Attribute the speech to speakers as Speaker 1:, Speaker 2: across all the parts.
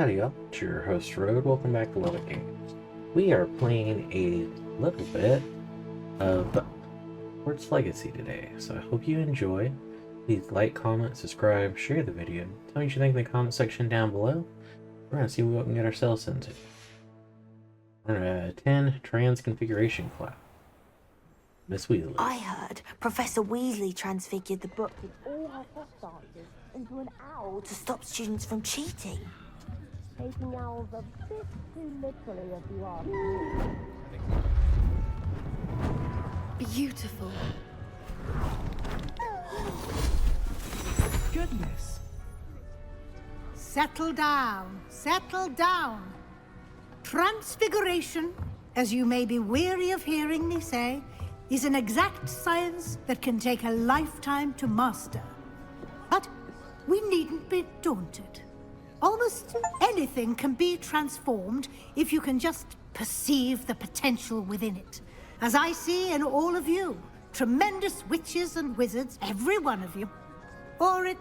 Speaker 1: Howdy All, it's your host Road. Welcome back to Lovettgamez. We are playing a little bit of Hogwarts Legacy today, so I hope you enjoy. Please like, comment, subscribe, share the video. Tell me what you think in the comment section down below. We're going to see what we can get ourselves into. We're going to attend trans configuration class. Miss Weasley.
Speaker 2: I heard Professor Weasley transfigured the book with all her test answers into an owl to stop students from cheating. Taking owls a bit too literally, if you ask me.
Speaker 3: Beautiful.
Speaker 4: Goodness. Settle down. Settle down. Transfiguration, as you may be weary of hearing me say, is an exact science that can take a lifetime to master. But we needn't be daunted. Almost anything can be transformed if you can just perceive the potential within it. As I see in all of you, tremendous witches and wizards, every one of you. Or it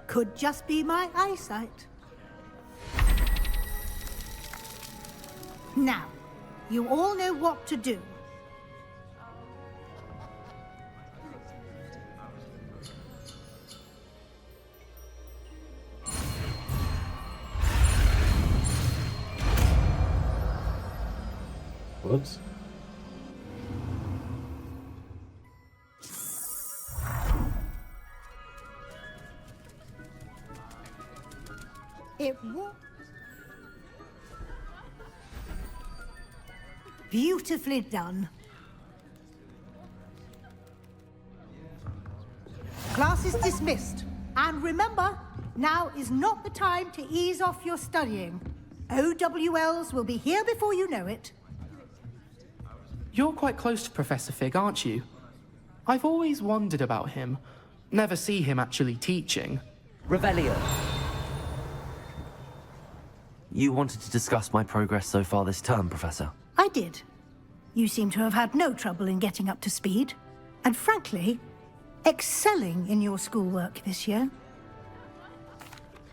Speaker 4: could just be my eyesight. Now, you all know what to do.
Speaker 1: Whoops.
Speaker 4: It was beautifully done. Class is dismissed. And remember, now is not the time to ease off your studying. OWLs will be here before you know it.
Speaker 5: You're quite close to Professor Fig, aren't you? I've always wondered about him. Never see him actually teaching.
Speaker 6: Revelio. You wanted to discuss my progress so far this term, Professor?
Speaker 4: I did. You seem to have had no trouble in getting up to speed. And frankly, excelling in your schoolwork this year.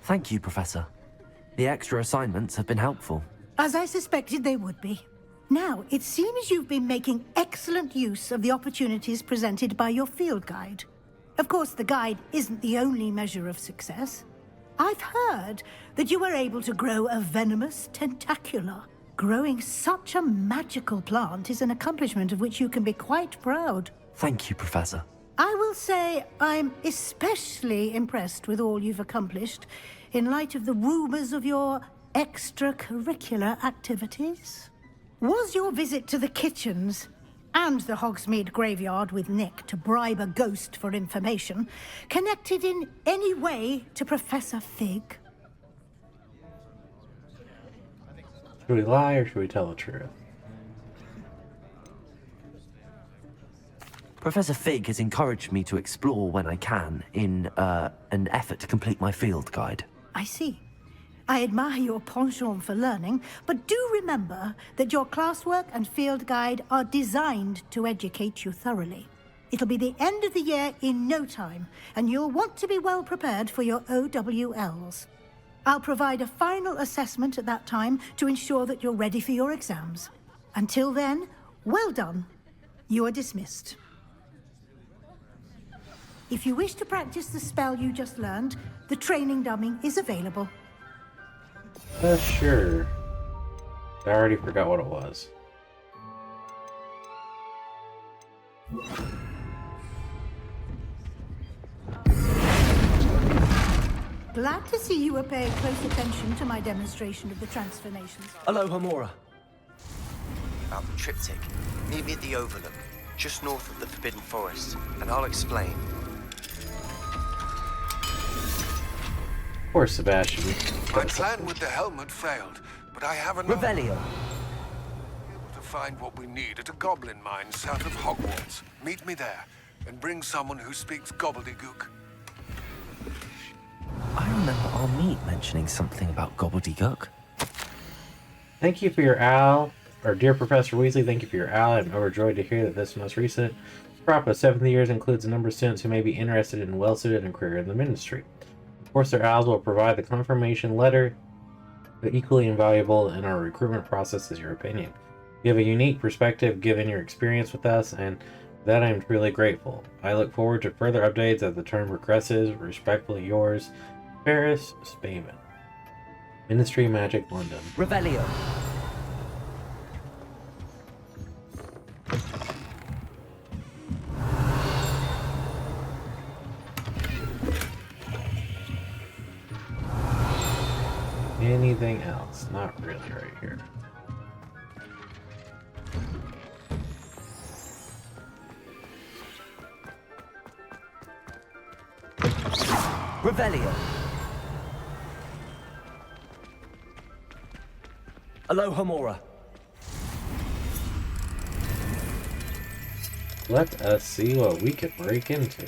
Speaker 6: Thank you, Professor. The extra assignments have been helpful.
Speaker 4: As I suspected they would be. Now, it seems you've been making excellent use of the opportunities presented by your field guide. Of course, the guide isn't the only measure of success. I've heard that you were able to grow a venomous tentacula. Growing such a magical plant is an accomplishment of which you can be quite proud.
Speaker 6: Thank you, Professor.
Speaker 4: I will say I'm especially impressed with all you've accomplished in light of the rumors of your extracurricular activities. Was your visit to the kitchens and the Hogsmeade graveyard with Nick to bribe a ghost for information connected in any way to Professor Fig?
Speaker 1: Should we lie or should we tell the truth?
Speaker 6: Professor Fig has encouraged me to explore when I can in an effort to complete my field guide.
Speaker 4: I see. I admire your penchant for learning, but do remember that your classwork and field guide are designed to educate you thoroughly. It'll be the end of the year in no time, and you'll want to be well prepared for your OWLs. I'll provide a final assessment at that time to ensure that you're ready for your exams. Until then, well done. You are dismissed. If you wish to practice the spell you just learned, the training dummy is available.
Speaker 1: Sure. I already forgot what it was.
Speaker 4: Glad to see you were paying close attention to my demonstration of the transformations.
Speaker 6: Aloha Mora.
Speaker 7: About the triptych. Meet me at the Overlook, just north of the Forbidden Forest, and I'll explain.
Speaker 1: Poor Sebastian.
Speaker 8: My plan with the helmet failed, but I have enough
Speaker 6: Revelio.
Speaker 8: to find what we need at a goblin mine south of Hogwarts. Meet me there, and bring someone who speaks gobbledygook.
Speaker 6: I remember our meet mentioning something about gobbledygook.
Speaker 1: Thank you for your owl, or dear Professor Weasley, thank you for your owl. I'm overjoyed to hear that this most recent crop of 7th years includes a number of students who may be interested in well-suited and career in the ministry. Of course, their owls will provide the confirmation letter but equally invaluable in our recruitment process is your opinion. You have a unique perspective given your experience with us, and for that I am truly grateful. I look forward to further updates as the term progresses. Respectfully yours, Ferris Spayman. Ministry of Magic, London.
Speaker 6: Revelio.
Speaker 1: Anything else? Not really right here.
Speaker 6: Revelio. Alohomora.
Speaker 1: Let us see what we can break into.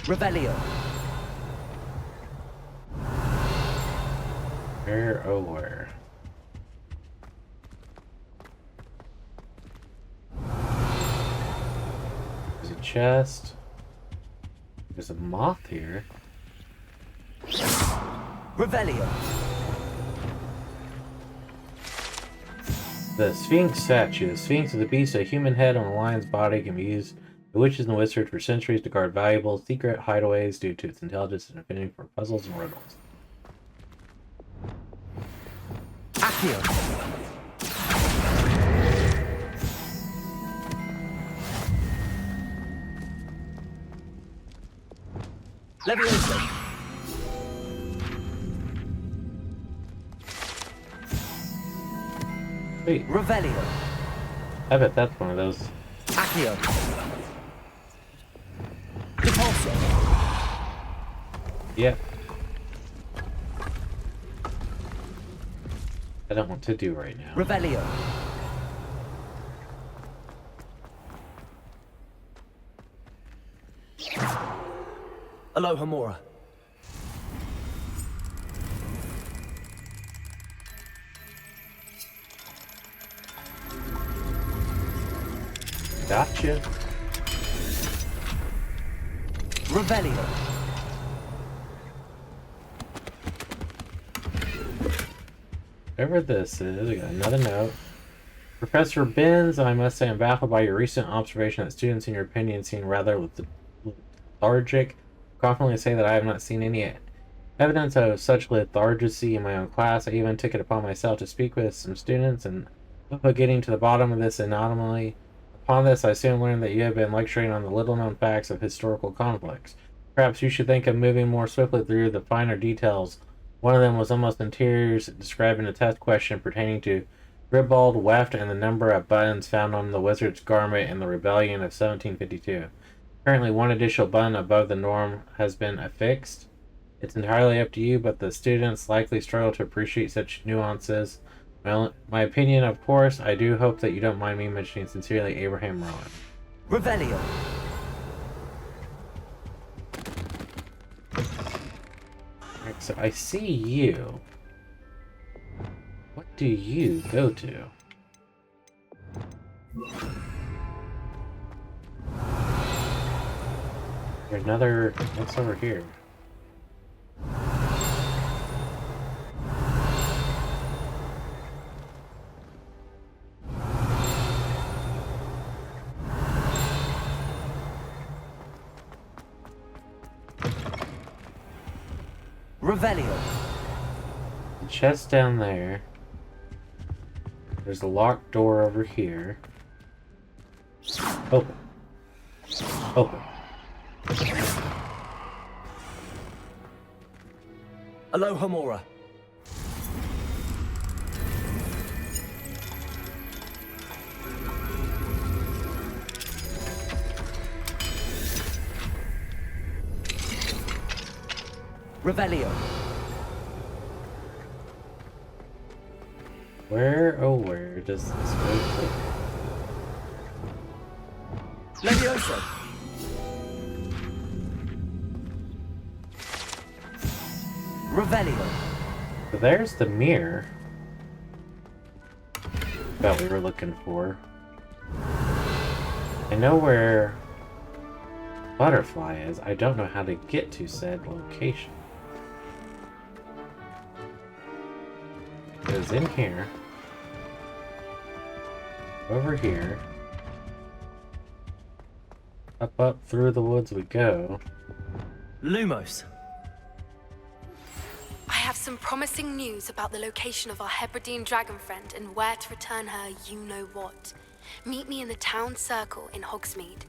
Speaker 6: Revelio.
Speaker 1: Where, oh where? There's a chest. There's a moth here.
Speaker 6: Revelio.
Speaker 1: The Sphinx statue. The Sphinx is a beast with a human head on a lion's body, can be used by witches and wizards for centuries to guard valuable secret hideaways due to its intelligence and affinity for puzzles and riddles.
Speaker 6: Accio. Levioso.
Speaker 1: Wait,
Speaker 6: Revelio.
Speaker 1: I bet that's one of those.
Speaker 6: Accio. Repulso.
Speaker 1: Yeah. I don't want to do right now.
Speaker 6: Revelio. Alohomora.
Speaker 1: Gotcha.
Speaker 6: Revelio.
Speaker 1: Whatever this is, we got another note. Professor Benz, I must say I'm baffled by your recent observation that students, in your opinion, seem rather lethargic. Confidently say that I have not seen any evidence of such lethargy in my own class. I even took it upon myself to speak with some students and getting to the bottom of this anomaly. Upon this, I soon learned that you have been lecturing on the little-known facts of historical conflicts. Perhaps you should think of moving more swiftly through the finer details. One of them was almost in tears, describing a test question pertaining to ribald weft and the number of buttons found on the wizard's garment in the rebellion of 1752. Currently, one additional button above the norm has been affixed. It's entirely up to you, but the students likely struggle to appreciate such nuances. My opinion, of course, I do hope that you don't mind me mentioning sincerely Abraham Rowan.
Speaker 6: Revelio.
Speaker 1: Alright, so I see you. What do you go to? There's another... What's over here?
Speaker 6: Revelio.
Speaker 1: The chest down there. There's a locked door over here. Open. Open.
Speaker 6: Alohomora. Revelio.
Speaker 1: Where, oh where does this go to?
Speaker 6: Levioso. Revelio.
Speaker 1: So there's the mirror that we were looking for. I know where Butterfly is. I don't know how to get to said location. It was in here. Over here. Up, through the woods we go.
Speaker 6: Lumos.
Speaker 3: I have some promising news about the location of our Hebridean dragon friend and where to return her you-know-what. Meet me in the town circle in Hogsmeade.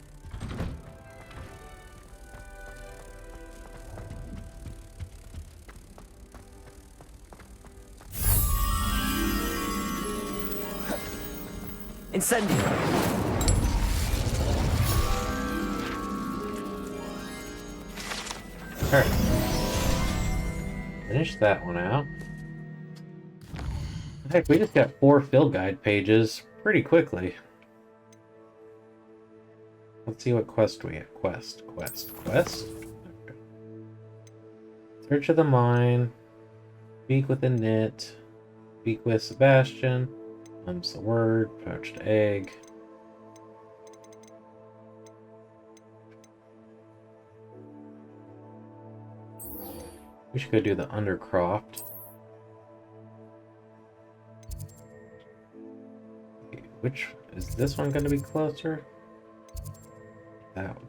Speaker 6: Incendio.
Speaker 1: Alright. Finish that one out. Heck, we just got 4 field guide pages pretty quickly. Let's see what quest we have. Quest. Okay. Search of the mine. Speak with a knit. Speak with Sebastian. Mum's the word. Poached egg. We should go do the Undercroft. Okay, which is this one going to be closer?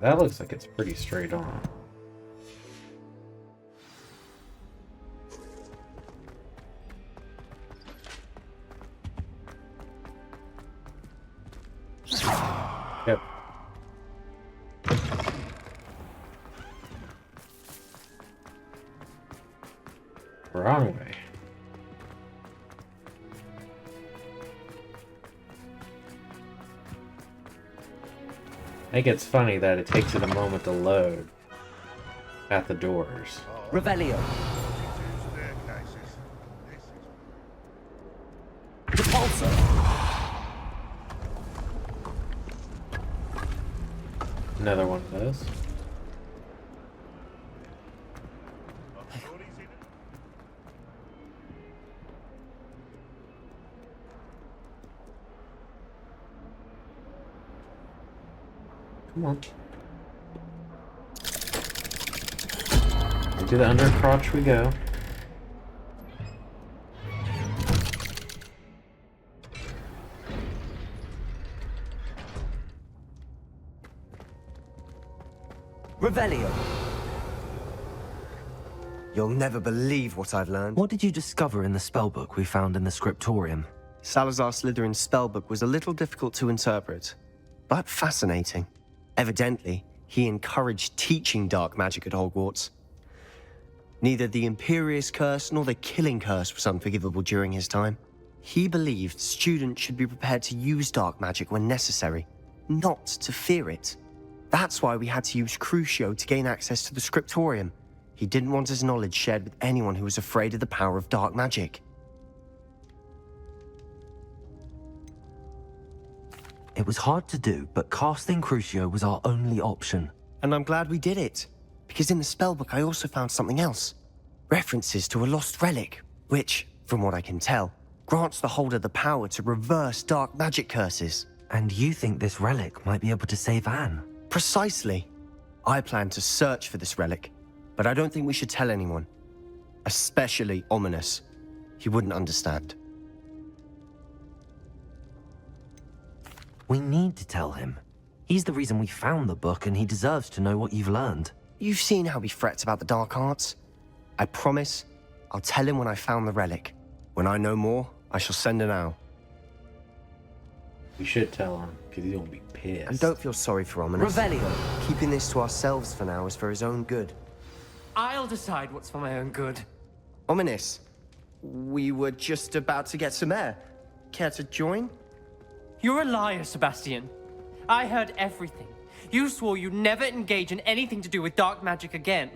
Speaker 1: That looks like it's pretty straight on. Yep. Wrong way. I think it's funny that it takes it a moment to load at the doors.
Speaker 6: Revelio. Repulsor.
Speaker 1: Another one of those. Come on. Into the undercrotch we go.
Speaker 6: Revelio.
Speaker 7: You'll never believe what I've learned.
Speaker 6: What did you discover in the spellbook we found in the scriptorium?
Speaker 7: Salazar Slytherin's spellbook was a little difficult to interpret, but fascinating. Evidently, he encouraged teaching dark magic at Hogwarts. Neither the Imperious Curse nor the Killing Curse was unforgivable during his time. He believed students should be prepared to use dark magic when necessary, not to fear it. That's why we had to use Crucio to gain access to the scriptorium. He didn't want his knowledge shared with anyone who was afraid of the power of dark magic.
Speaker 6: It was hard to do, but casting Crucio was our only option.
Speaker 7: And I'm glad we did it, because in the spellbook I also found something else. References to a lost relic, which, from what I can tell, grants the holder the power to reverse dark magic curses.
Speaker 6: And you think this relic might be able to save Anne?
Speaker 7: Precisely. I plan to search for this relic, but I don't think we should tell anyone. Especially Ominous. He wouldn't understand.
Speaker 6: We need to tell him. He's the reason we found the book, and he deserves to know what you've learned.
Speaker 7: You've seen how he frets about the dark arts. I promise I'll tell him when I found the relic. When I know more, I shall send an owl.
Speaker 1: We should tell him, because he's gonna be pissed.
Speaker 7: And don't feel sorry for Ominous.
Speaker 6: Revelio.
Speaker 7: Keeping this to ourselves for now is for his own good.
Speaker 9: I'll decide what's for my own good.
Speaker 7: Ominous, we were just about to get some air. Care to join?
Speaker 9: You're a liar, Sebastian. I heard everything. You swore you'd never engage in anything to do with dark magic again.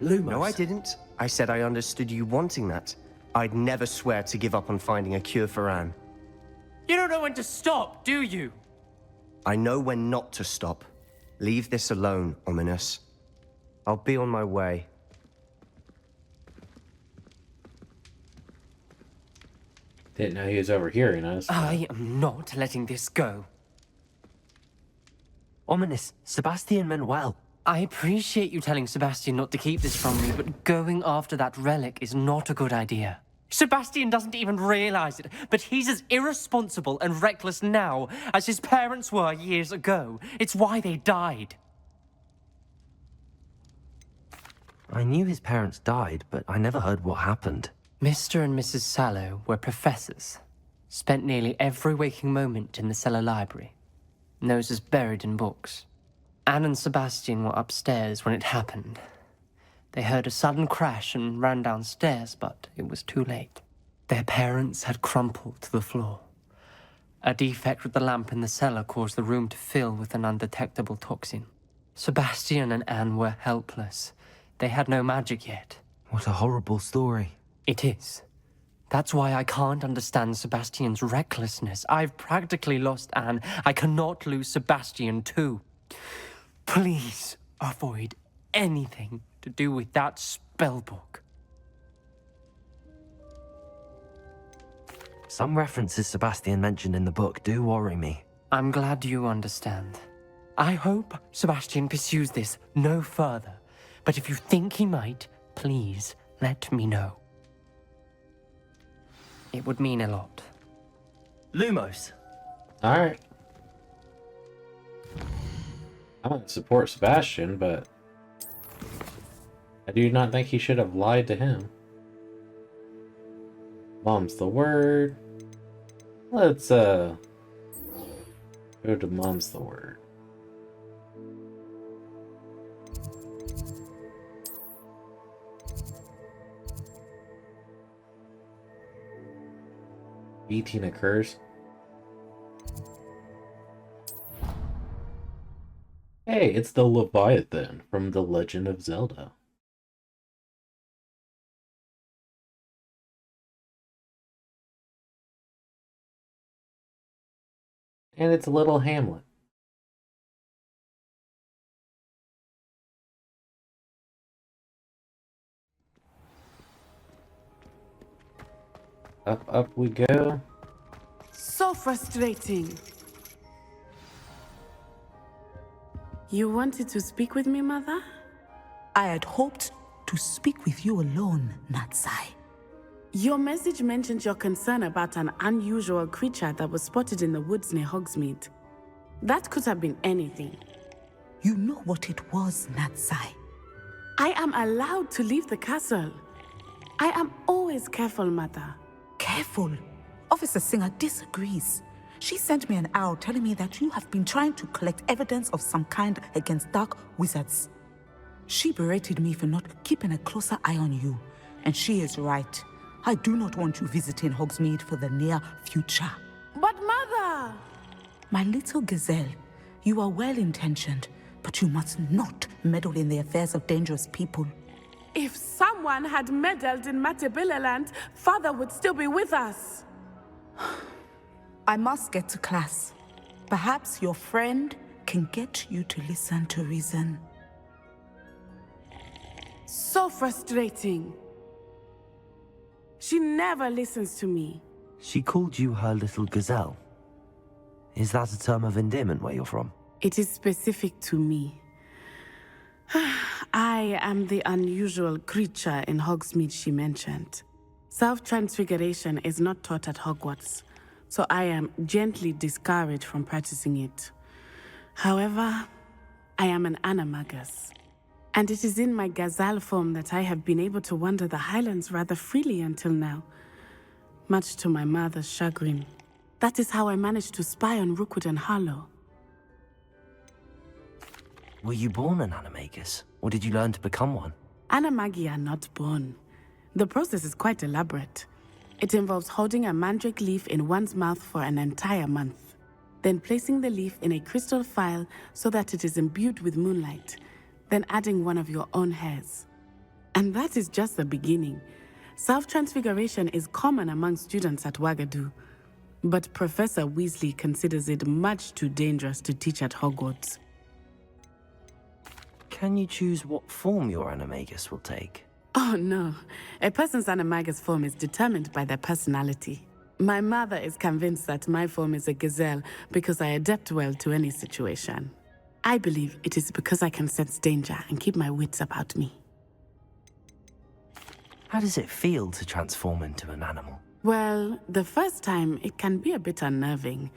Speaker 6: Lumos.
Speaker 7: No, I didn't. I said I understood you wanting that. I'd never swear to give up on finding a cure for Anne.
Speaker 9: You don't know when to stop, do you?
Speaker 7: I know when not to stop. Leave this alone, Ominous. I'll be on my way.
Speaker 1: Didn't know he was overhearing us.
Speaker 9: I am not letting this go.
Speaker 6: Ominous, Sebastian meant well.
Speaker 9: I appreciate you telling Sebastian not to keep this from me, but going after that relic is not a good idea. Sebastian doesn't even realize it, but he's as irresponsible and reckless now as his parents were years ago. It's why they died.
Speaker 6: I knew his parents died, but I never heard what happened.
Speaker 9: Mr. and Mrs. Sallow were professors. Spent nearly every waking moment in the cellar library. Noses buried in books. Anne and Sebastian were upstairs when it happened. They heard a sudden crash and ran downstairs, but it was too late. Their parents had crumpled to the floor. A defect with the lamp in the cellar caused the room to fill with an undetectable toxin. Sebastian and Anne were helpless. They had no magic yet.
Speaker 6: What a horrible story.
Speaker 9: It is. That's why I can't understand Sebastian's recklessness. I've practically lost Anne. I cannot lose Sebastian too. Please avoid anything to do with that spellbook.
Speaker 6: Some references Sebastian mentioned in the book do worry me.
Speaker 9: I'm glad you understand. I hope Sebastian pursues this no further. But if you think he might, please let me know. It would mean a lot.
Speaker 6: Lumos.
Speaker 1: Alright. I don't support Sebastian, but I do not think he should have lied to him. Mom's the word. Let's go to Mom's the word. Beating occurs. Hey, it's the Leviathan from The Legend of Zelda. And it's a little hamlet. Up we go.
Speaker 10: So frustrating. You wanted to speak with me, Mother?
Speaker 11: I had hoped to speak with you alone, Natsai.
Speaker 10: Your message mentioned your concern about an unusual creature that was spotted in the woods near Hogsmeade. That could have been anything.
Speaker 11: You know what it was, Natsai.
Speaker 10: I am allowed to leave the castle. I am always careful, Mother.
Speaker 11: Careful. Officer Singer disagrees. She sent me an owl telling me that you have been trying to collect evidence of some kind against dark wizards. She berated me for not keeping a closer eye on you, and she is right. I do not want you visiting Hogsmeade for the near future.
Speaker 10: But Mother!
Speaker 11: My little gazelle, you are well-intentioned, but you must not meddle in the affairs of dangerous people.
Speaker 10: If someone had meddled in Matabeleland, Father would still be with us.
Speaker 11: I must get to class. Perhaps your friend can get you to listen to reason.
Speaker 10: So frustrating. She never listens to me.
Speaker 6: She called you her little gazelle. Is that a term of endearment where you're from?
Speaker 10: It is specific to me. I am the unusual creature in Hogsmeade she mentioned. Self-transfiguration is not taught at Hogwarts, so I am gently discouraged from practicing it. However, I am an animagus, and it is in my gazelle form that I have been able to wander the Highlands rather freely until now, much to my mother's chagrin. That is how I managed to spy on Rookwood and Harlow.
Speaker 6: Were you born an animagus, or did you learn to become one?
Speaker 10: Animagi are not born. The process is quite elaborate. It involves holding a mandrake leaf in one's mouth for an entire month, then placing the leaf in a crystal phial so that it is imbued with moonlight, then adding one of your own hairs. And that is just the beginning. Self-transfiguration is common among students at Wagadu, but Professor Weasley considers it much too dangerous to teach at Hogwarts.
Speaker 6: Can you choose what form your animagus will take?
Speaker 10: Oh no, a person's animagus form is determined by their personality. My mother is convinced that my form is a gazelle because I adapt well to any situation. I believe it is because I can sense danger and keep my wits about me.
Speaker 6: How does it feel to transform into an animal?
Speaker 10: Well, the first time it can be a bit unnerving.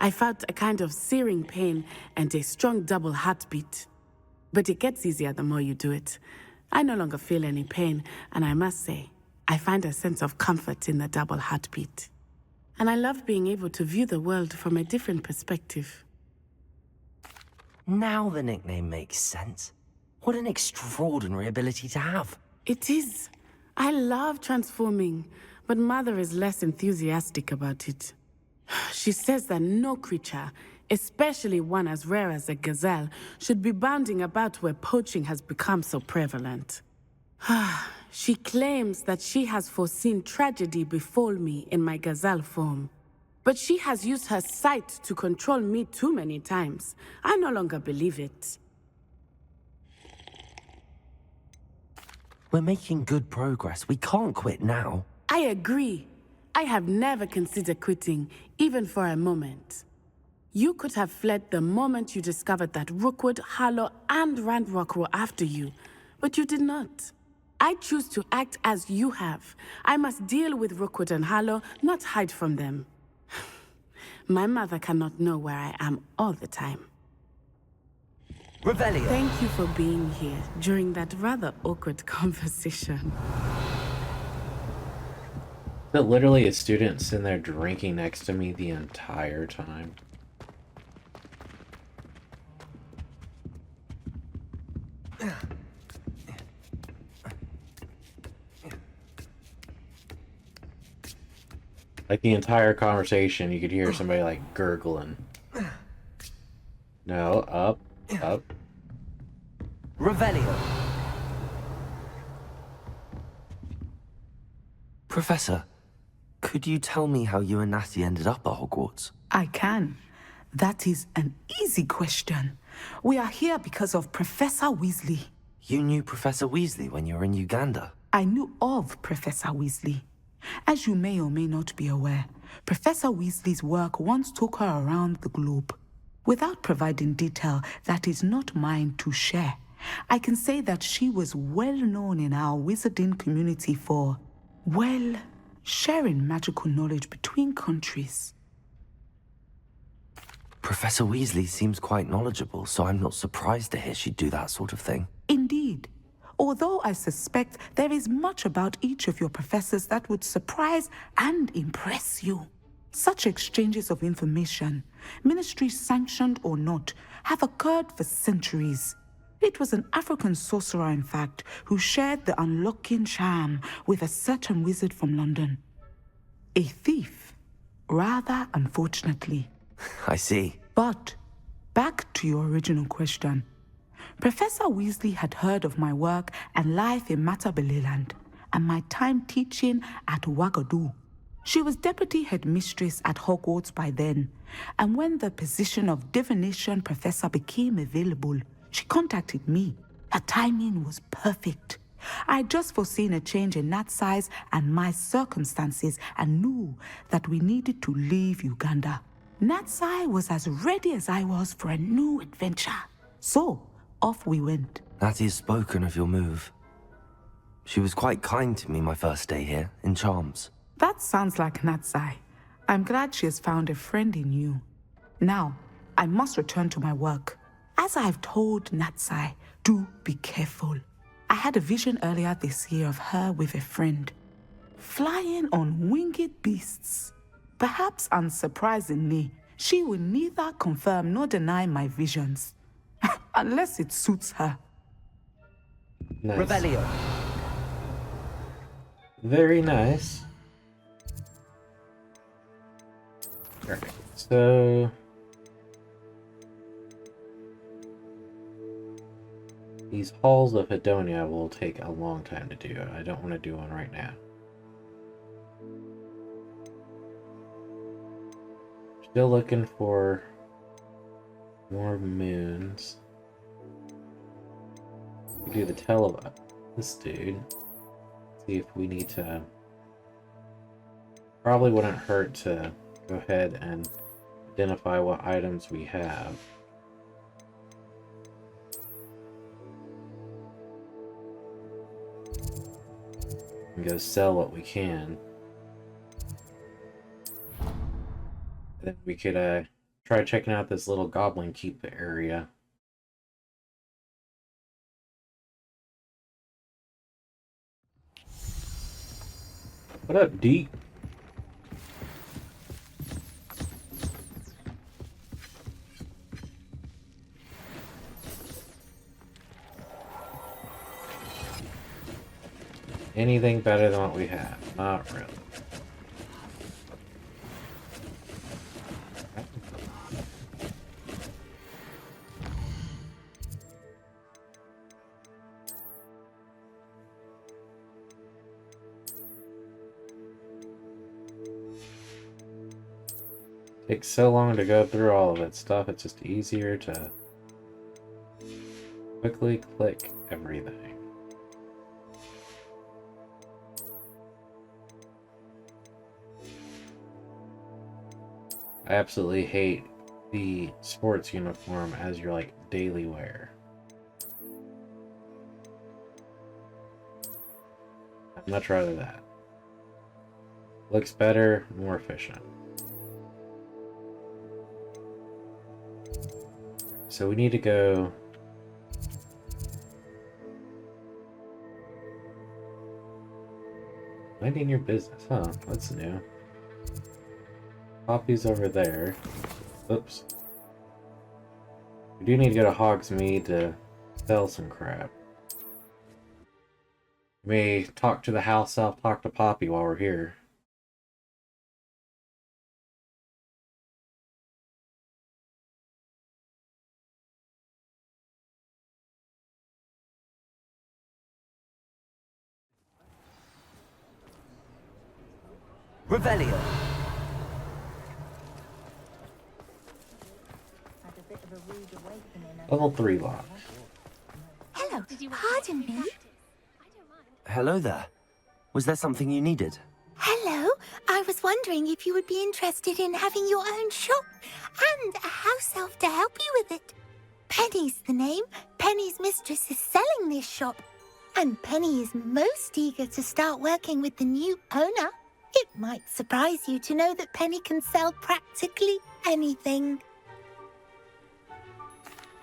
Speaker 10: I felt a kind of searing pain and a strong double heartbeat. But it gets easier the more you do it. I no longer feel any pain, and I must say, I find a sense of comfort in the double heartbeat. And I love being able to view the world from a different perspective.
Speaker 6: Now the nickname makes sense. What an extraordinary ability to have.
Speaker 10: It is. I love transforming, but Mother is less enthusiastic about it. She says that no creature, especially one as rare as a gazelle, should be bounding about where poaching has become so prevalent. She claims that she has foreseen tragedy befall me in my gazelle form. But she has used her sight to control me too many times. I no longer believe it.
Speaker 6: We're making good progress. We can't quit now.
Speaker 10: I agree. I have never considered quitting, even for a moment. You could have fled the moment you discovered that Rookwood, Harlow, and Randrock were after you, but you did not. I choose to act as you have. I must deal with Rookwood and Harlow, not hide from them. My mother cannot know where I am all the time.
Speaker 6: Revelio!
Speaker 10: Thank you for being here during that rather awkward conversation.
Speaker 1: But literally a student sitting there drinking next to me the entire time. Like the entire conversation, you could hear somebody like gurgling. No, up, up.
Speaker 6: Revelio! Professor, could you tell me how you and Natty ended up at Hogwarts?
Speaker 11: I can. That is an easy question. We are here because of Professor Weasley.
Speaker 6: You knew Professor Weasley when you were in Uganda?
Speaker 11: I knew of Professor Weasley. As you may or may not be aware, Professor Weasley's work once took her around the globe. Without providing detail that is not mine to share, I can say that she was well known in our wizarding community for, well, sharing magical knowledge between countries.
Speaker 6: Professor Weasley seems quite knowledgeable, so I'm not surprised to hear she'd do that sort of thing.
Speaker 11: Indeed. Although I suspect there is much about each of your professors that would surprise and impress you. Such exchanges of information, ministry sanctioned or not, have occurred for centuries. It was an African sorcerer, in fact, who shared the unlocking charm with a certain wizard from London. A thief, rather unfortunately.
Speaker 6: I see.
Speaker 11: But, back to your original question. Professor Weasley had heard of my work and life in Matabeleland, and my time teaching at Wagadu. She was deputy headmistress at Hogwarts by then, and when the position of divination professor became available, she contacted me. Her timing was perfect. I had just foreseen a change in Nat's size and my circumstances and knew that we needed to leave Uganda. Natsai was as ready as I was for a new adventure. So, off we went.
Speaker 6: Natty has spoken of your move. She was quite kind to me my first day here, in Charms.
Speaker 11: That sounds like Natsai. I'm glad she has found a friend in you. Now, I must return to my work. As I've told Natsai, do be careful. I had a vision earlier this year of her with a friend, flying on winged beasts. Perhaps unsurprisingly, she will neither confirm nor deny my visions. Unless it suits her.
Speaker 1: Nice.
Speaker 6: Revelio.
Speaker 1: Very nice. Alright, so... these halls of Hedonia will take a long time to do. I don't want to do one right now. Still looking for more moons. We do the tell of this dude. See if we need to... probably wouldn't hurt to go ahead and identify what items we have. and go sell what we can. Then we could try checking out this little goblin keep area. What up, Deke? Anything better than what we have? Not really. Takes so long to go through all of that stuff, it's just easier to quickly click everything. I absolutely hate the sports uniform as your like daily wear. I'd much rather that. Looks better, more efficient. So we need to go... Minding your business, huh? That's new. Poppy's over there. Oops. We do need to go to Hogsmeade to sell some crap. We may talk to the house elf, talk to Poppy while we're here.
Speaker 6: Revelio.
Speaker 1: Level 3 lock.
Speaker 2: Hello, pardon me.
Speaker 6: Hello there. Was there something you needed?
Speaker 2: Hello, I was wondering if you would be interested in having your own shop and a house elf to help you with it. Penny's the name. Penny's mistress is selling this shop, and Penny is most eager to start working with the new owner. It might surprise you to know that Penny can sell practically anything.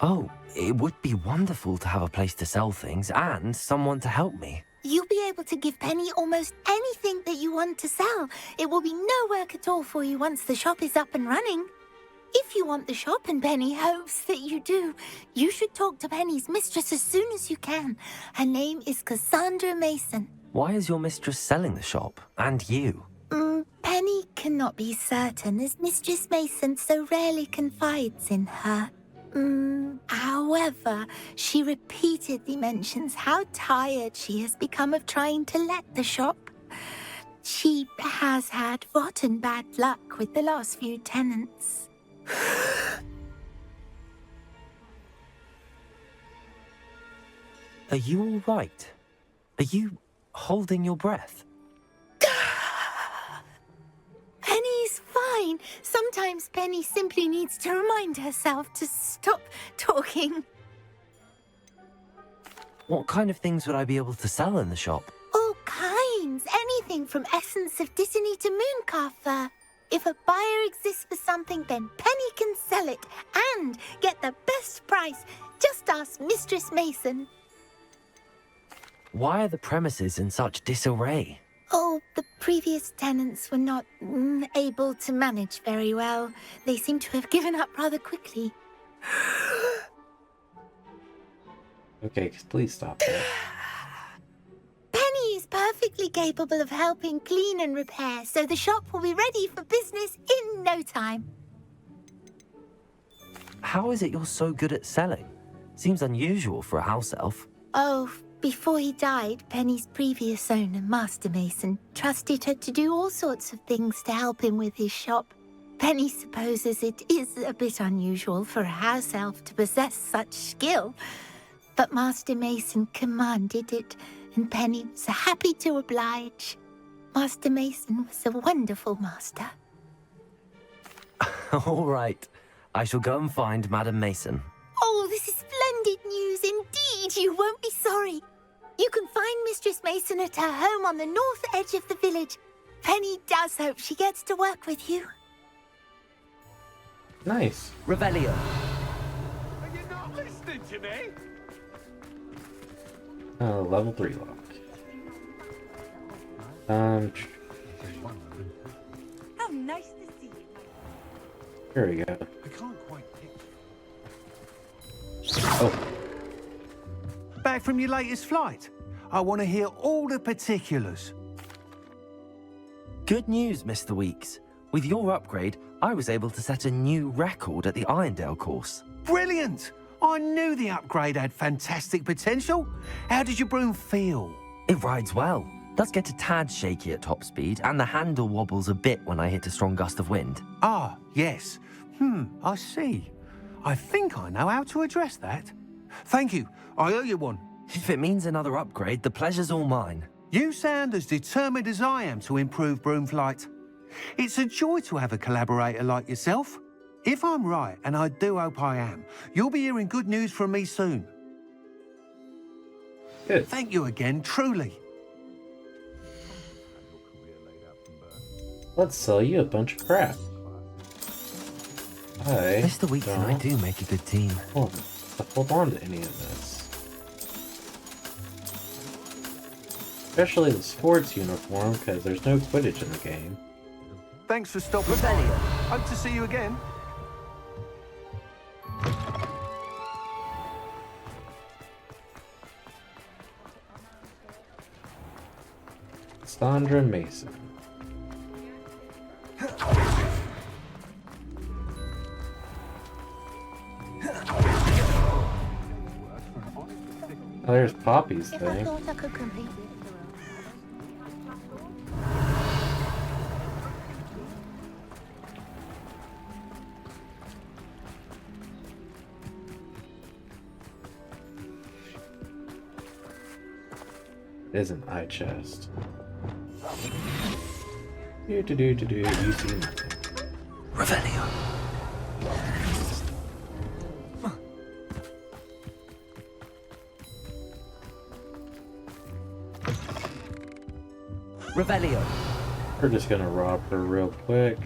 Speaker 6: Oh, it would be wonderful to have a place to sell things and someone to help me.
Speaker 2: You'll be able to give Penny almost anything that you want to sell. It will be no work at all for you once the shop is up and running. If you want the shop and Penny hopes that you do, you should talk to Penny's mistress as soon as you can. Her name is Cassandra Mason.
Speaker 6: Why is your mistress selling the shop? And you?
Speaker 2: Penny cannot be certain, as Mistress Mason so rarely confides in her. However, she repeatedly mentions how tired she has become of trying to let the shop. She has had rotten bad luck with the last few tenants.
Speaker 6: Are you all right? Are you holding your breath?
Speaker 2: Penny's fine. Sometimes Penny simply needs to remind herself to stop talking.
Speaker 6: What kind of things would I be able to sell in the shop?
Speaker 2: All kinds. Anything from essence of Disney to mooncar fur. If a buyer exists for something, then Penny can sell it and get the best price. Just ask Mistress Mason.
Speaker 6: Why are the premises in such disarray?
Speaker 2: Oh, the previous tenants were not able to manage very well. They seem to have given up rather quickly.
Speaker 1: Okay, please stop that.
Speaker 2: Penny is perfectly capable of helping clean and repair, so the shop will be ready for business in no time.
Speaker 6: How is it you're so good at selling? Seems unusual for a house elf.
Speaker 2: Oh, before he died, Penny's previous owner, Master Mason, trusted her to do all sorts of things to help him with his shop. Penny supposes it is a bit unusual for a house elf to possess such skill, but Master Mason commanded it, and Penny was happy to oblige. Master Mason was a wonderful master.
Speaker 6: All right. I shall go and find Madam Mason.
Speaker 2: Oh, this is splendid news indeed. You won't be sorry. You You can find Mistress Mason at her home on the north edge of the village. Penny does hope she gets to work with you.
Speaker 1: Nice.
Speaker 6: Revelio.
Speaker 12: Are you not listening to me?
Speaker 1: Level 3 lock.
Speaker 2: How nice to see you.
Speaker 1: Here we go.
Speaker 12: I can't quite pick.
Speaker 1: Oh,
Speaker 12: Back from your latest flight? I want to hear all the particulars.
Speaker 6: Good news, Mr. Weeks. With your upgrade, I was able to set a new record at the Irondale course.
Speaker 12: Brilliant! I knew the upgrade had fantastic potential. How did your broom feel?
Speaker 6: It rides well. Does get a tad shaky at top speed, and the handle wobbles a bit when I hit a strong gust of wind.
Speaker 12: Ah, yes. I see. I think I know how to address that. Thank you. I owe you one.
Speaker 6: If it means another upgrade, the pleasure's all mine.
Speaker 12: You sound as determined as I am to improve broom flight. It's a joy to have a collaborator like yourself. If I'm right, and I do hope I am, you'll be hearing good news from me soon.
Speaker 1: good.
Speaker 12: Thank you again, truly.
Speaker 1: Let's sell you a bunch of crap.
Speaker 6: Mr. Weeks and I do make a good team.
Speaker 1: Hold on to any of this. Especially the sports uniform, because there's no Quidditch in the game.
Speaker 12: Thanks for stopping by. Hope to see you again.
Speaker 1: Sandra Mason. Oh, there's Poppy's
Speaker 2: If I
Speaker 1: thing.
Speaker 2: thought I could compete with
Speaker 1: It is an eye chest. You see nothing.
Speaker 6: Revelio. Revelio.
Speaker 1: We're just gonna rob her real quick.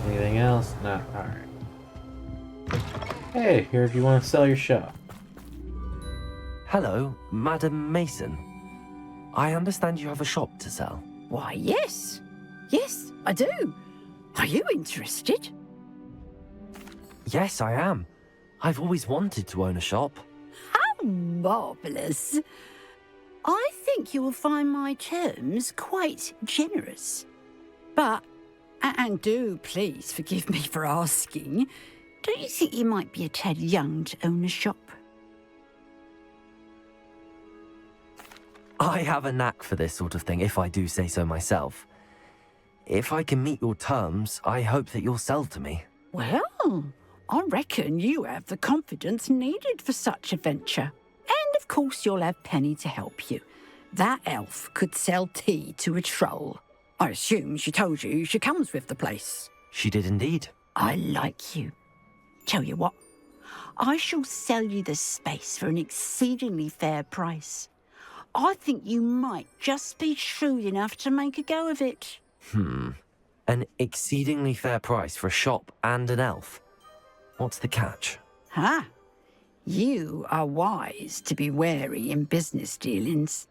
Speaker 1: Anything else? No. Alright. Hey, heard you want to sell your shop.
Speaker 6: Hello, Madam Mason. I understand you have a shop to sell.
Speaker 13: Why, yes. Yes, I do. Are you interested?
Speaker 6: Yes, I am. I've always wanted to own a shop.
Speaker 13: How marvellous. I think you will find my terms quite generous. But, and do please forgive me for asking, don't you think you might be a tad young to own a shop?
Speaker 6: I have a knack for this sort of thing, if I do say so myself. If I can meet your terms, I hope that you'll sell to me.
Speaker 13: Well, I reckon you have the confidence needed for such a venture. And of course you'll have Penny to help you. That elf could sell tea to a troll. I assume she told you she comes with the place.
Speaker 6: She did indeed.
Speaker 13: I like you. Tell you what, I shall sell you the space for an exceedingly fair price. I think you might just be shrewd enough to make a go of it.
Speaker 6: An exceedingly fair price for a shop and an elf. What's the catch?
Speaker 13: Huh? You are wise to be wary in business dealings.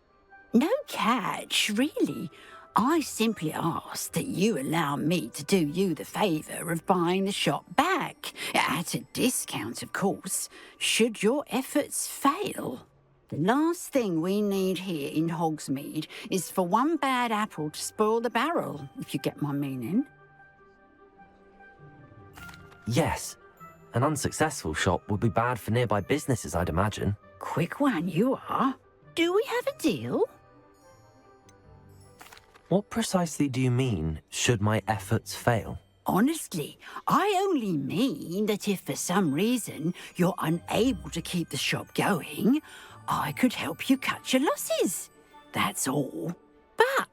Speaker 13: No catch, really. I simply ask that you allow me to do you the favour of buying the shop back, at a discount, of course, should your efforts fail. The last thing we need here in Hogsmeade is for one bad apple to spoil the barrel, if you get my meaning.
Speaker 6: Yes. An unsuccessful shop would be bad for nearby businesses, I'd imagine.
Speaker 13: Quick one, you are. Do we have a deal?
Speaker 6: What precisely do you mean, should my efforts fail?
Speaker 13: Honestly, I only mean that if for some reason you're unable to keep the shop going, I could help you cut your losses. That's all. But,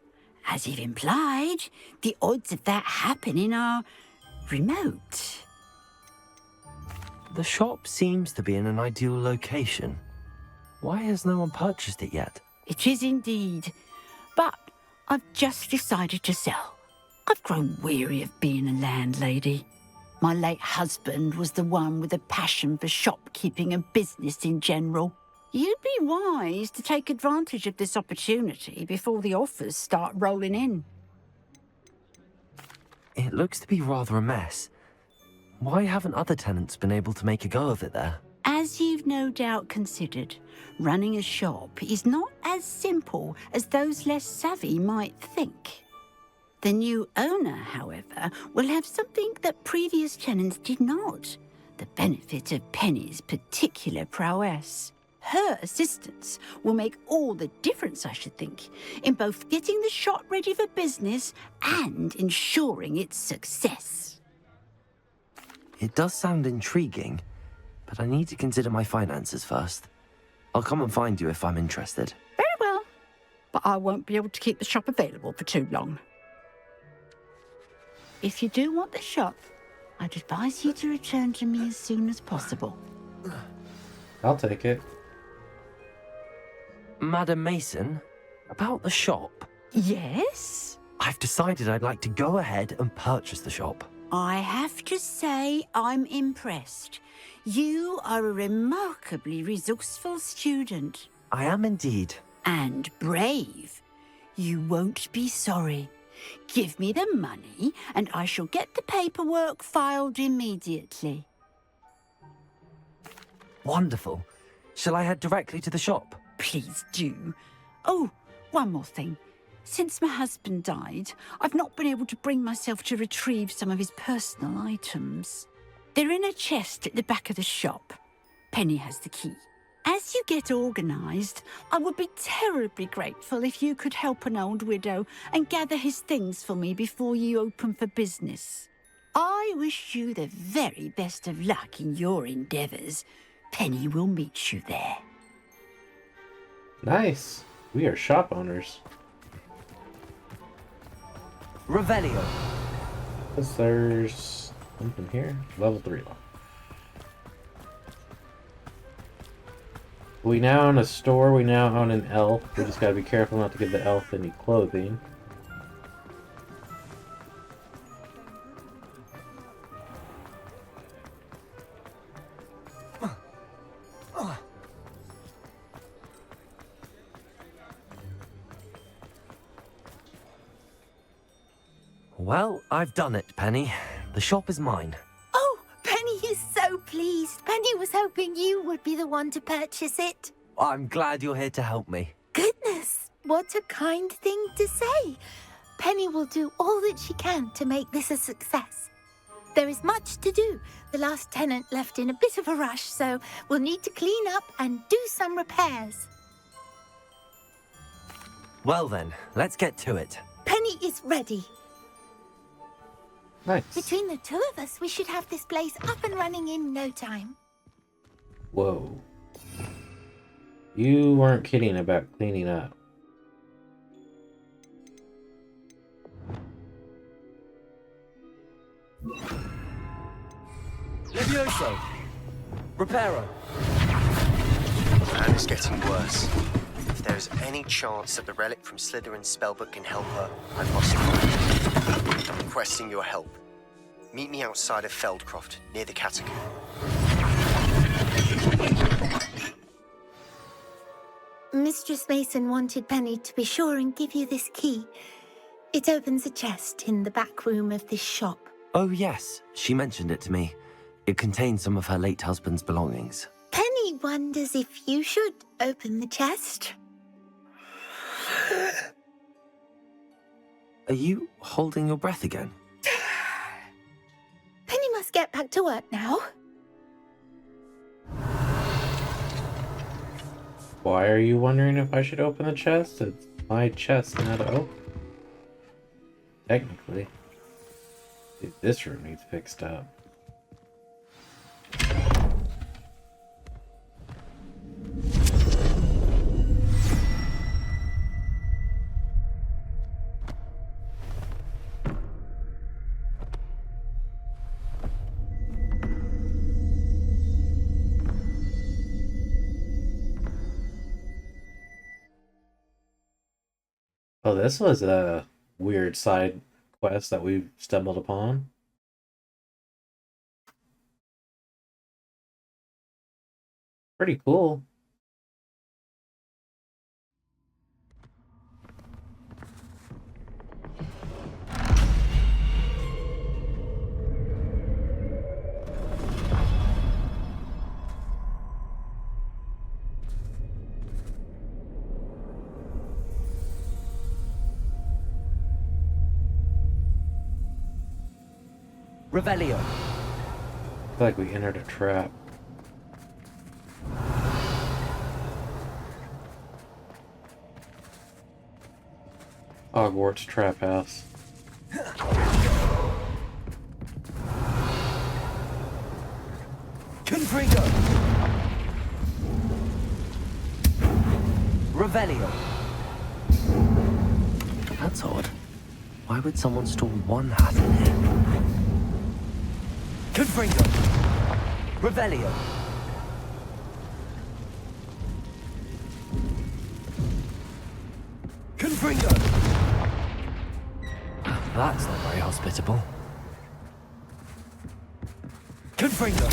Speaker 13: as you've implied, the odds of that happening are remote.
Speaker 6: The shop seems to be in an ideal location. Why has no one purchased it yet?
Speaker 13: It is indeed. But I've just decided to sell. I've grown weary of being a landlady. My late husband was the one with a passion for shopkeeping and business in general. You'd be wise to take advantage of this opportunity before the offers start rolling in.
Speaker 6: It looks to be rather a mess. Why haven't other tenants been able to make a go of it there?
Speaker 13: As you've no doubt considered, running a shop is not as simple as those less savvy might think. The new owner, however, will have something that previous tenants did not, the benefit of Penny's particular prowess. Her assistance will make all the difference, I should think, in both getting the shop ready for business and ensuring its success.
Speaker 6: It does sound intriguing, but I need to consider my finances first. I'll come and find you if I'm interested.
Speaker 13: Very well, but I won't be able to keep the shop available for too long. If you do want the shop, I'd advise you to return to me as soon as possible.
Speaker 1: I'll take it.
Speaker 6: Madam Mason, about the shop.
Speaker 13: Yes?
Speaker 6: I've decided I'd like to go ahead and purchase the shop.
Speaker 13: I have to say I'm impressed. You are a remarkably resourceful student.
Speaker 6: I am indeed.
Speaker 13: And brave. You won't be sorry. Give me the money, and I shall get the paperwork filed immediately.
Speaker 6: Wonderful. Shall I head directly to the shop?
Speaker 13: Please do. Oh, one more thing. Since my husband died, I've not been able to bring myself to retrieve some of his personal items. They're in a chest at the back of the shop. Penny has the key. As you get organised, I would be terribly grateful if you could help an old widow and gather his things for me before you open for business. I wish you the very best of luck in your endeavours. Penny will meet you there.
Speaker 1: Nice. We are shop owners.
Speaker 6: Revelio.
Speaker 1: There's something here. Level 3 lock. We now own a store. We now own an elf. We just gotta be careful not to give the elf any clothing.
Speaker 6: Well, I've done it, Penny. The shop is mine.
Speaker 2: Oh, Penny is so pleased. Penny was hoping you would be the one to purchase it.
Speaker 6: I'm glad you're here to help me.
Speaker 2: Goodness, what a kind thing to say. Penny will do all that she can to make this a success. There is much to do. The last tenant left in a bit of a rush, so we'll need to clean up and do some repairs.
Speaker 6: Well then, let's get to it.
Speaker 2: Penny is ready.
Speaker 1: Nice.
Speaker 2: Between the two of us, we should have this place up and running in no time.
Speaker 1: Whoa. You weren't kidding about cleaning up.
Speaker 6: Levioso! Reparo!
Speaker 7: Anne is getting worse. If there is any chance that the relic from Slytherin's spellbook can help her, I must find it. I'm requesting your help. Meet me outside of Feldcroft, near the catacomb.
Speaker 2: Mistress Mason wanted Penny to be sure and give you this key. It opens a chest in the back room of this shop.
Speaker 6: Oh yes, she mentioned it to me. It contains some of her late husband's belongings.
Speaker 2: Penny wonders if you should open the chest.
Speaker 6: Are you holding your breath again?
Speaker 2: Penny must get back to work now.
Speaker 1: Why are you wondering if I should open the chest? It's my chest now to open. Technically. Dude, this room needs fixed up. Oh, this was a weird side quest that we stumbled upon. Pretty cool.
Speaker 6: Revelio.
Speaker 1: I feel like we entered a trap. Hogwarts trap house.
Speaker 6: Confringo. Revelio. That's odd. Why would someone store one hat in here? Confringo. Revelio. Confringo. That's not very hospitable. Confringo.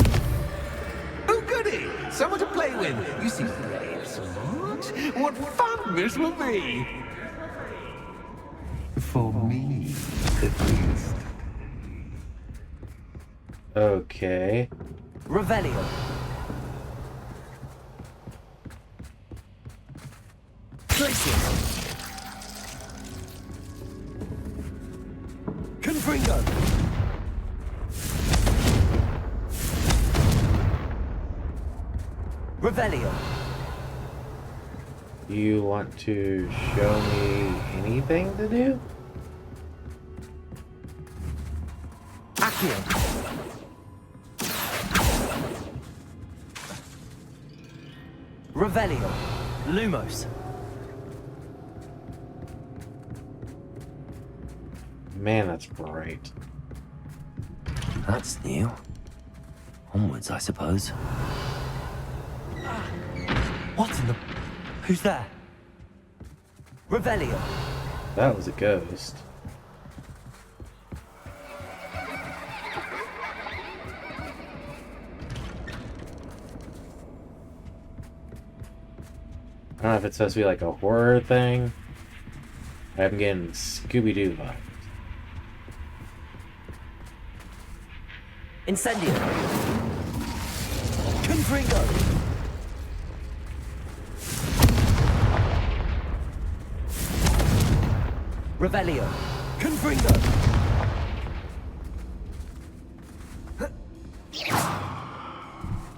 Speaker 12: Oh, goody! Someone to play with. You seem brave, smart. What fun this will be! For me, at least.
Speaker 1: Okay.
Speaker 6: Revelio. Placing. Confringo. Revelio.
Speaker 1: You want to show me anything to do?
Speaker 6: Accio. Revelio. Lumos.
Speaker 1: Man, that's bright.
Speaker 6: That's new. Onwards, I suppose. What in the... Who's there? Revelio.
Speaker 1: That was a ghost. I don't know if it's supposed to be like a horror thing. I'm getting Scooby-Doo vibes.
Speaker 6: Incendio. Confringo. Revelio. Confringo.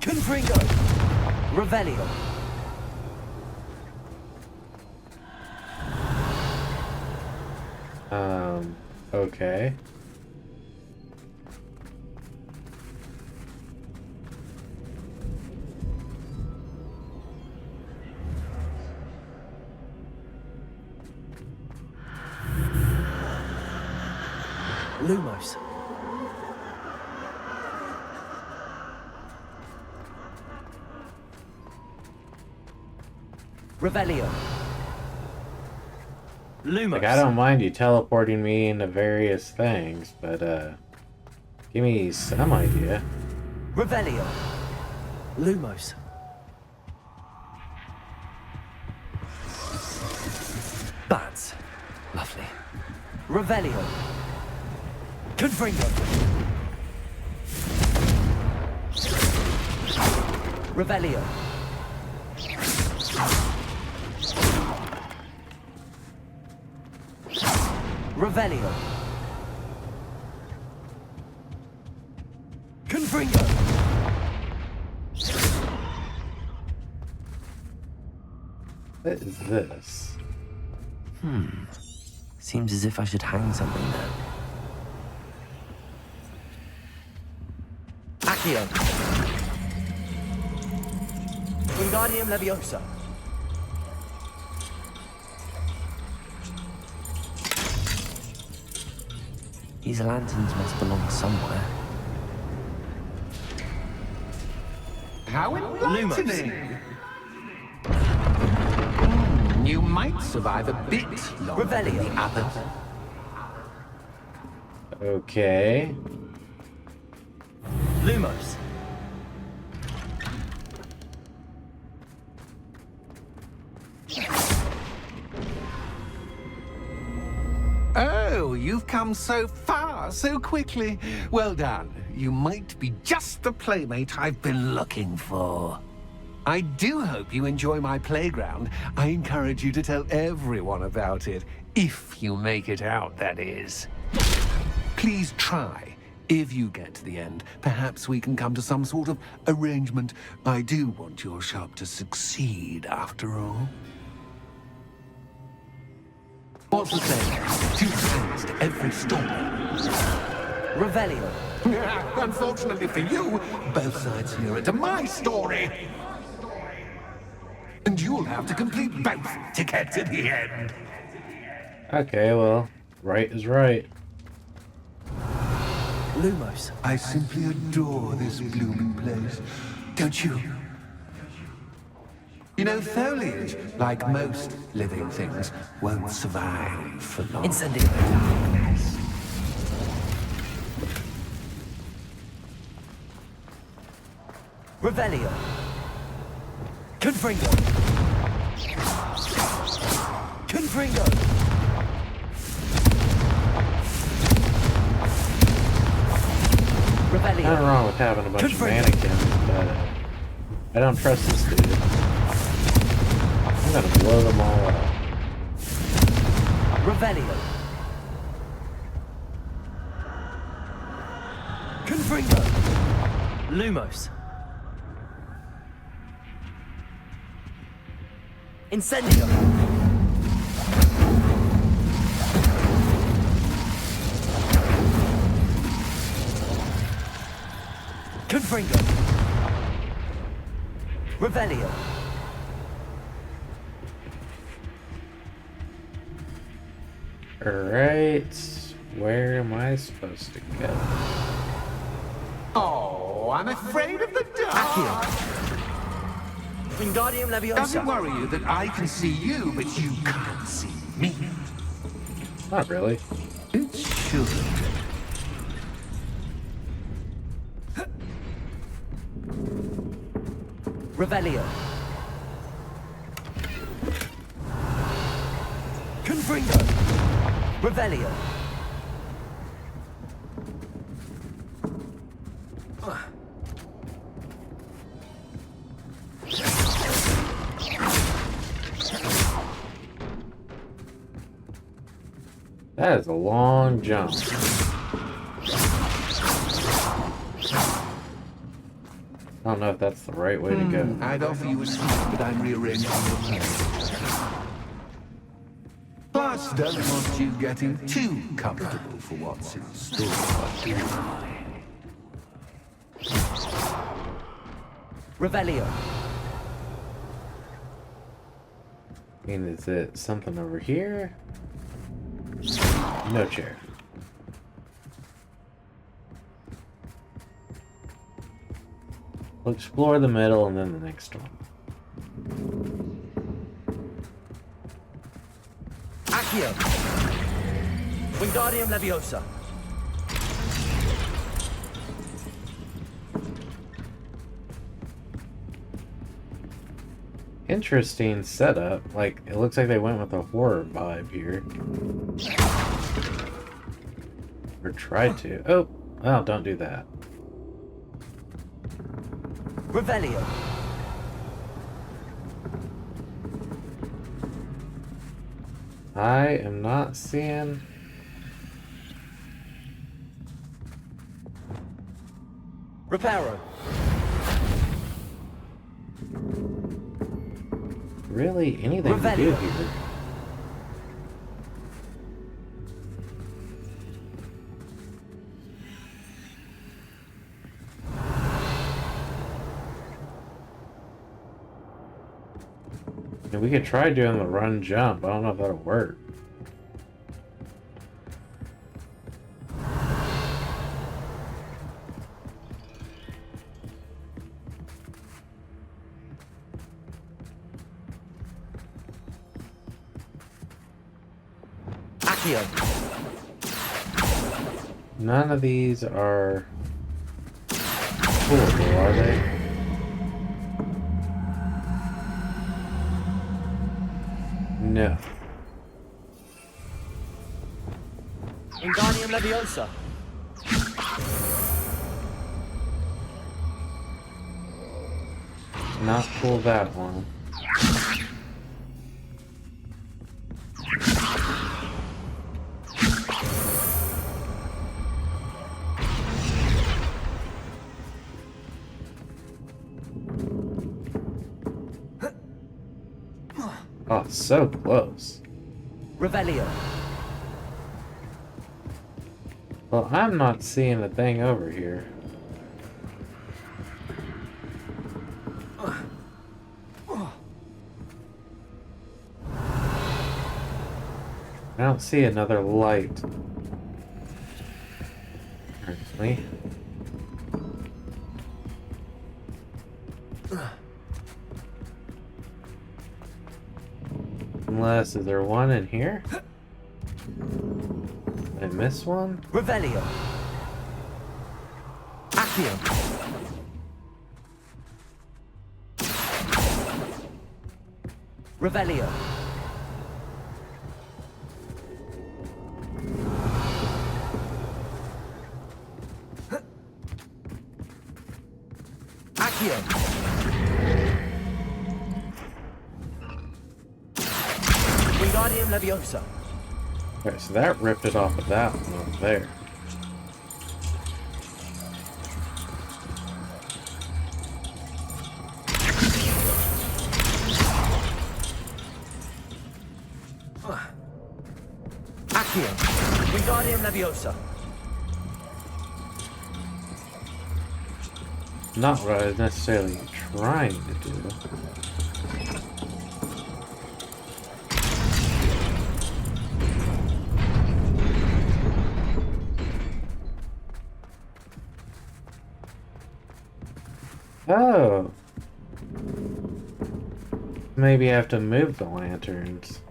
Speaker 6: Confringo. Revelio.
Speaker 1: Okay.
Speaker 6: Lumos. Revelio. Lumos.
Speaker 1: Like, I don't mind you teleporting me into various things, but, give me some idea.
Speaker 6: Revelio. Lumos. Bats. Lovely. Revelio. Confringo. Revelio. Revelio. Confringo.
Speaker 1: What is this?
Speaker 6: Seems as if I should hang something there. Accio. Wingardium Leviosa. These lanterns must belong somewhere.
Speaker 12: How enlightening! You might survive a bit longer than the others.
Speaker 1: Okay.
Speaker 6: Lumos.
Speaker 12: Oh, you've come so far, so quickly. Well done. You might be just the playmate I've been looking for. I do hope you enjoy my playground. I encourage you to tell everyone about it. If you make it out, that is. Please try. If you get to the end, perhaps we can come to some sort of arrangement. I do want your shop to succeed, after all. What's the saying? Two sides to every story.
Speaker 6: Revelio.
Speaker 12: Unfortunately for you, both sides hear it to my story. And you'll have to complete both to get to the end.
Speaker 1: Okay, well, right is right.
Speaker 6: Lumos.
Speaker 12: I simply adore this blooming place. Don't you? You know, foliage, like most living things, won't survive for long.
Speaker 6: Incendio. Revelio. Confringo. Confringo. Revelio.
Speaker 1: Nothing wrong with having a bunch of mannequins, but I don't trust this dude. I'm gonna blow them all up.
Speaker 6: Revelio. Confringo. Lumos. Incendio. Confringo. Revelio.
Speaker 1: Alright, where am I supposed to go?
Speaker 12: Oh, I'm afraid of the dark.
Speaker 6: Accio. Wingardium Leviosa.
Speaker 12: Does it worry you that I can see you, but you can't see me?
Speaker 1: Not really.
Speaker 12: It should.
Speaker 6: Revelio. Confringo. Revelio.
Speaker 1: That is a long jump. I don't know if that's the right way to go.
Speaker 12: I'd offer you a seat, but I'm rearranging your plans. Plus, don't want you getting too comfortable for what's in store, do I?
Speaker 6: Revelio.
Speaker 1: I mean, is it something over here? No chair. We'll explore the middle and then the next one.
Speaker 6: Accio. Wingardium Leviosa.
Speaker 1: Interesting setup. Like, it looks like they went with a horror vibe here. Or tried to. Oh, well, don't do that.
Speaker 6: Revelio.
Speaker 1: I am not seeing...
Speaker 6: Reparo.
Speaker 1: really anything to do here. And we could try doing the run jump. I don't know if that'll work.
Speaker 6: Accio.
Speaker 1: None of these are coolable, are they? No.
Speaker 6: Wingardium Leviosa.
Speaker 1: Not cool that one. Oh, so close.
Speaker 6: Revelio.
Speaker 1: Well, I'm not seeing a thing over here. I don't see another light. Currently. Unless, is there one in here? Did I miss one?
Speaker 6: Revelio. Accio. Revelio. Accio. Wingardium Leviosa.
Speaker 1: Okay, so that ripped it off of that one over there.
Speaker 6: Accio. Wingardium Leviosa.
Speaker 1: Not what I was necessarily trying to do. Oh. Maybe I have to move the lanterns.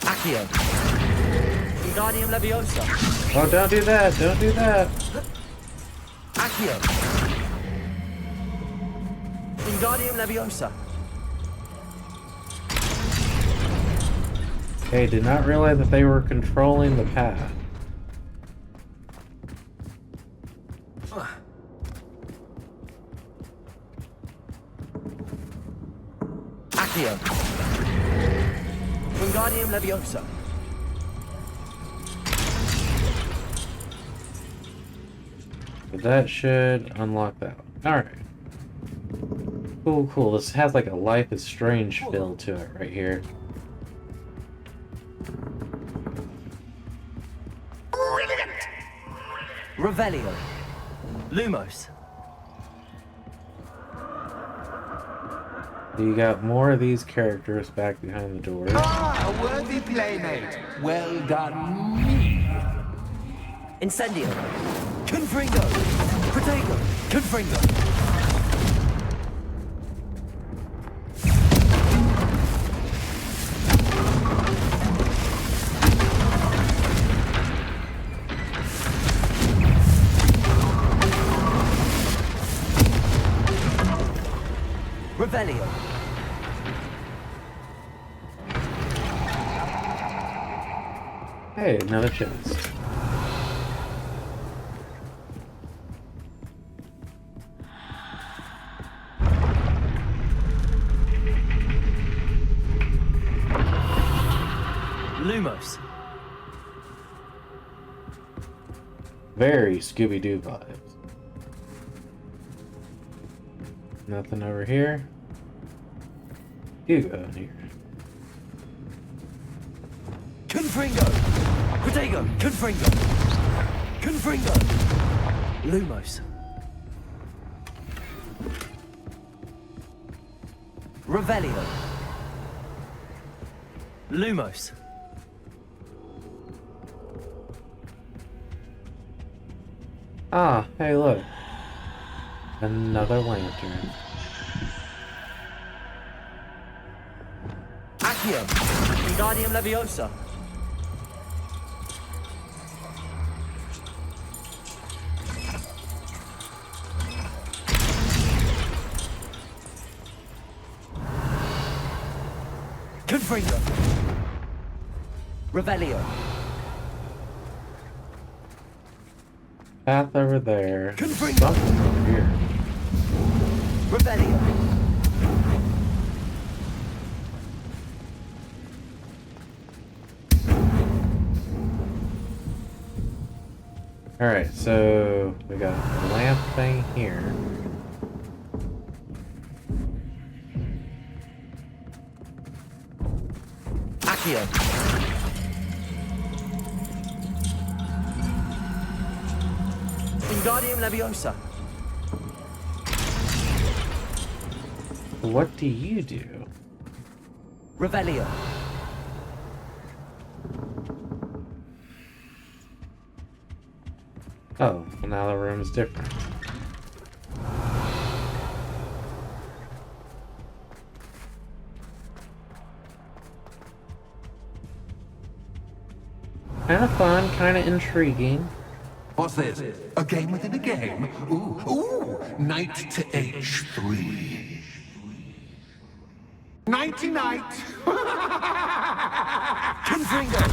Speaker 6: Accio. Wingardium Leviosa.
Speaker 1: Oh, don't do that! Don't do that!
Speaker 6: Accio. Wingardium Leviosa.
Speaker 1: Hey, did not realize that they were controlling the path.
Speaker 6: Accio. Wingardium Leviosa.
Speaker 1: But that should unlock that one. Alright. Cool, cool. This has like a Life is Strange feel to it right here.
Speaker 6: Brilliant. Revelio. Lumos.
Speaker 1: You got more of these characters back behind the doors.
Speaker 14: Ah, a worthy playmate. Well done, me.
Speaker 6: Incendio. Confringo. Protego. Confringo. Revelio.
Speaker 1: Hey, another chest.
Speaker 6: Lumos.
Speaker 1: Very Scooby-Doo vibes. Nothing over here. You go in here.
Speaker 6: Confringo. Protego. Confringo. Confringo. Lumos. Revelio. Lumos.
Speaker 1: Ah, hey look. Another lantern.
Speaker 6: Accio! Wingardium Leviosa! Confringo! Revelio!
Speaker 1: Path over there. Something over here.
Speaker 6: Revelio!
Speaker 1: Alright, so we got a lamp thing here.
Speaker 6: Accio! Wingardium Leviosa!
Speaker 1: What do you do?
Speaker 6: Revelio!
Speaker 1: Oh, well now the room's different. Kind of fun, kind of intriguing.
Speaker 14: What's this? A game within a game? Ooh, knight to H3. Nighty-night!
Speaker 6: Confringo!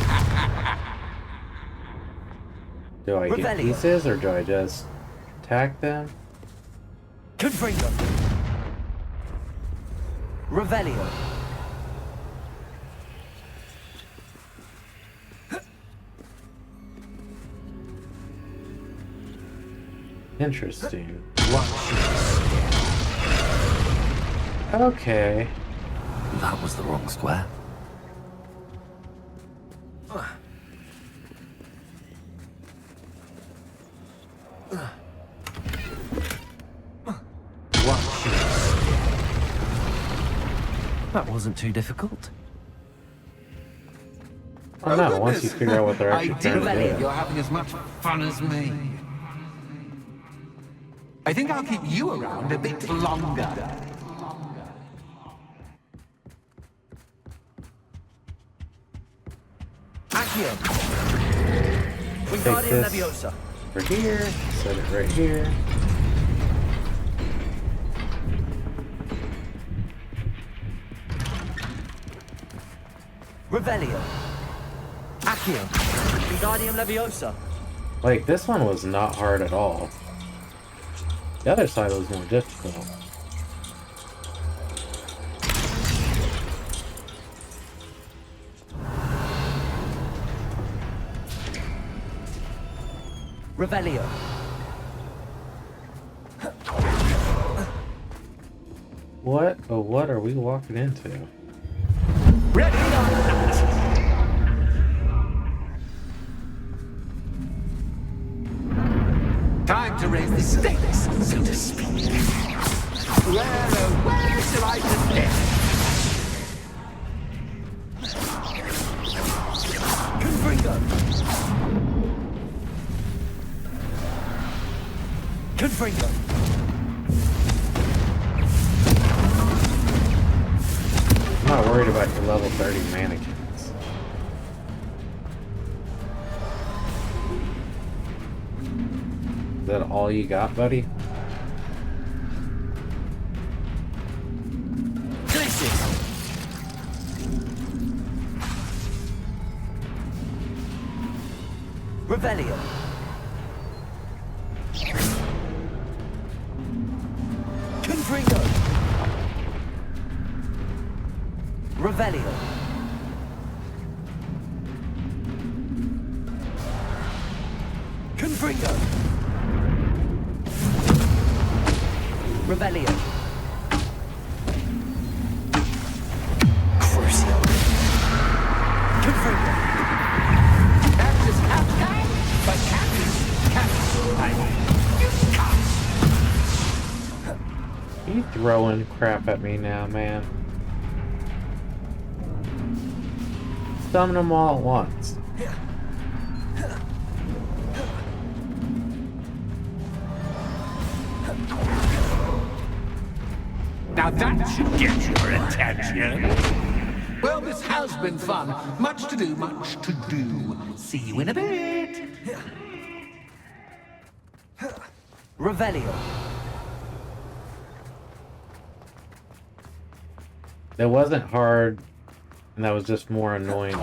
Speaker 1: Do I get pieces or do I just attack them?
Speaker 6: Confringo! Revelio!
Speaker 1: Interesting. Okay.
Speaker 6: That was the wrong square. That wasn't too difficult.
Speaker 1: Oh no, once you figure out what they're actually trying to do.
Speaker 14: You're having as much fun as me. I think I'll keep you around a bit longer.
Speaker 6: Accio!
Speaker 1: Take
Speaker 6: Wingardium
Speaker 1: this
Speaker 6: Leviosa!
Speaker 1: over here, set it right here.
Speaker 6: Revelio! Accio! Wingardium Leviosa!
Speaker 1: Like, this one was not hard at all. The other side was more difficult.
Speaker 6: Revelio!
Speaker 1: What? Oh, what are we walking into?
Speaker 14: Ready or not! Time to raise the stakes, so to speak. Where shall I begin?
Speaker 6: Confringo! Confringo!
Speaker 1: I'm not worried about your level 30 mannequins. Is that all you got, buddy?
Speaker 6: Revelio! Confringo! Revelio! Confringo! Revelio! Crucio! Confringo!
Speaker 14: Cactus, cactus, but cactus, cactus.
Speaker 1: You throwing crap at me now, man. Summon them all at once.
Speaker 14: Now that should get your attention. Well, this has been fun. Much to do, much to do. See you in a bit.
Speaker 6: Revelio.
Speaker 1: That wasn't hard, and that was just more annoying.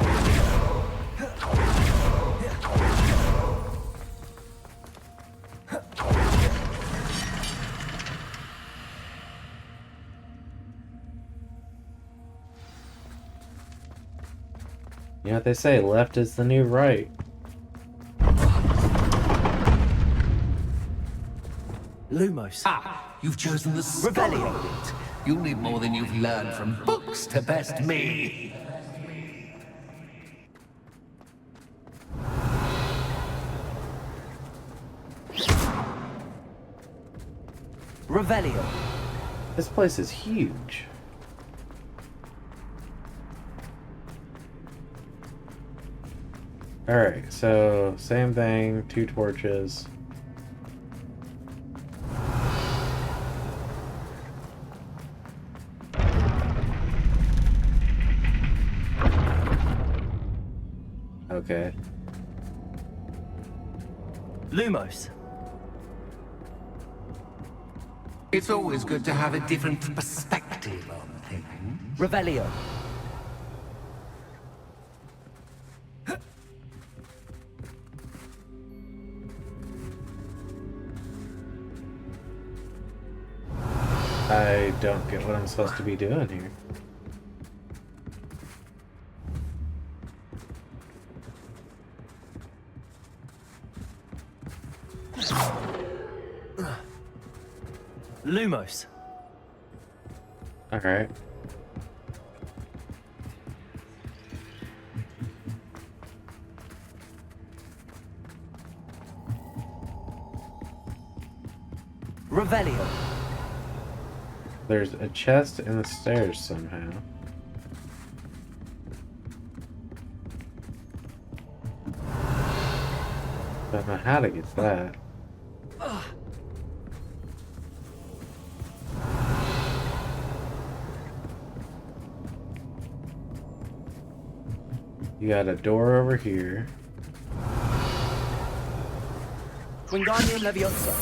Speaker 1: You know what they say, left is the new right.
Speaker 6: Lumos.
Speaker 14: Ah, you've chosen the scholarly route. You'll need more than you've learned from books to best me.
Speaker 6: Revelio.
Speaker 1: This place is huge. Alright, so same thing, 2 torches. Okay.
Speaker 6: Lumos.
Speaker 14: It's always good to have a different perspective on things.
Speaker 6: Revelio.
Speaker 1: I don't get what I'm supposed to be doing here.
Speaker 6: Lumos.
Speaker 1: Alright.
Speaker 6: Revelio.
Speaker 1: There's a chest in the stairs somehow. Don't know how to get that. You got a door over here.
Speaker 6: Wingardium Leviosa.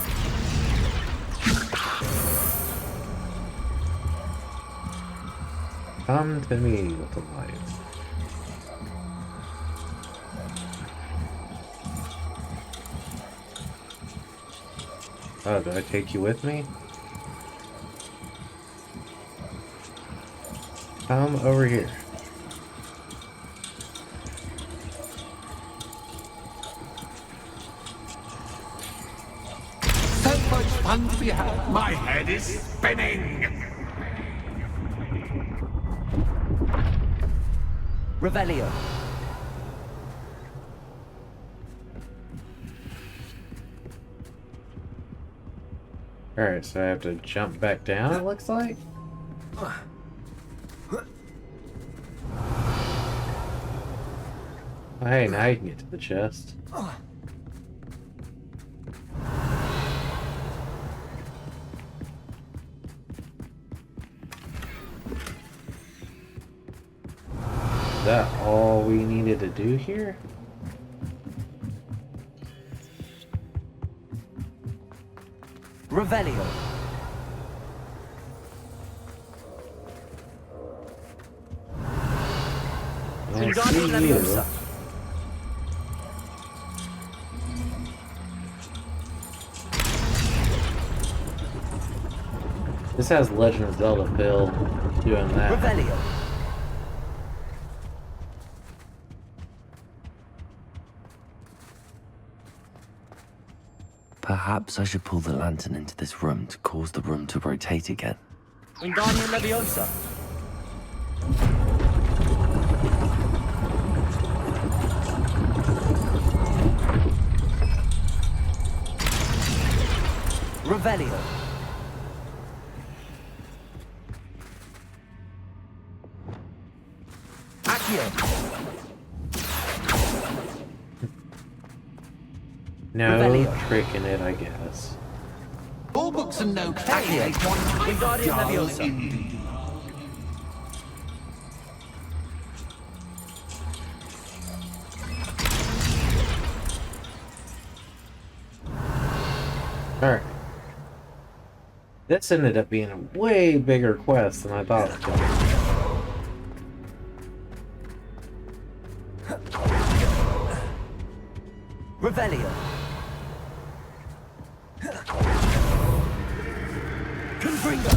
Speaker 1: Come to me with the light. Oh, do I take you with me? Come over here.
Speaker 14: So much fun to be had. My head is spinning.
Speaker 6: Revelio.
Speaker 1: Alright, so I have to jump back down, it looks like? Oh, hey, now you can get to the chest. Is that all we needed to do here?
Speaker 6: Revelio. Wingardium Leviosa.
Speaker 1: This has Legend of Zelda feel doing that.
Speaker 6: Revelio. Perhaps I should pull the lantern into this room to cause the room to rotate again. Wingardium Leviosa. Revelio. Accio.
Speaker 1: No
Speaker 6: Revelio.
Speaker 1: trick in it, I guess.
Speaker 14: All books and no
Speaker 6: Accio. Wingardium Leviosa.
Speaker 1: Alright. This ended up being a way bigger quest than I thought it was.
Speaker 6: Revelio. Confringo.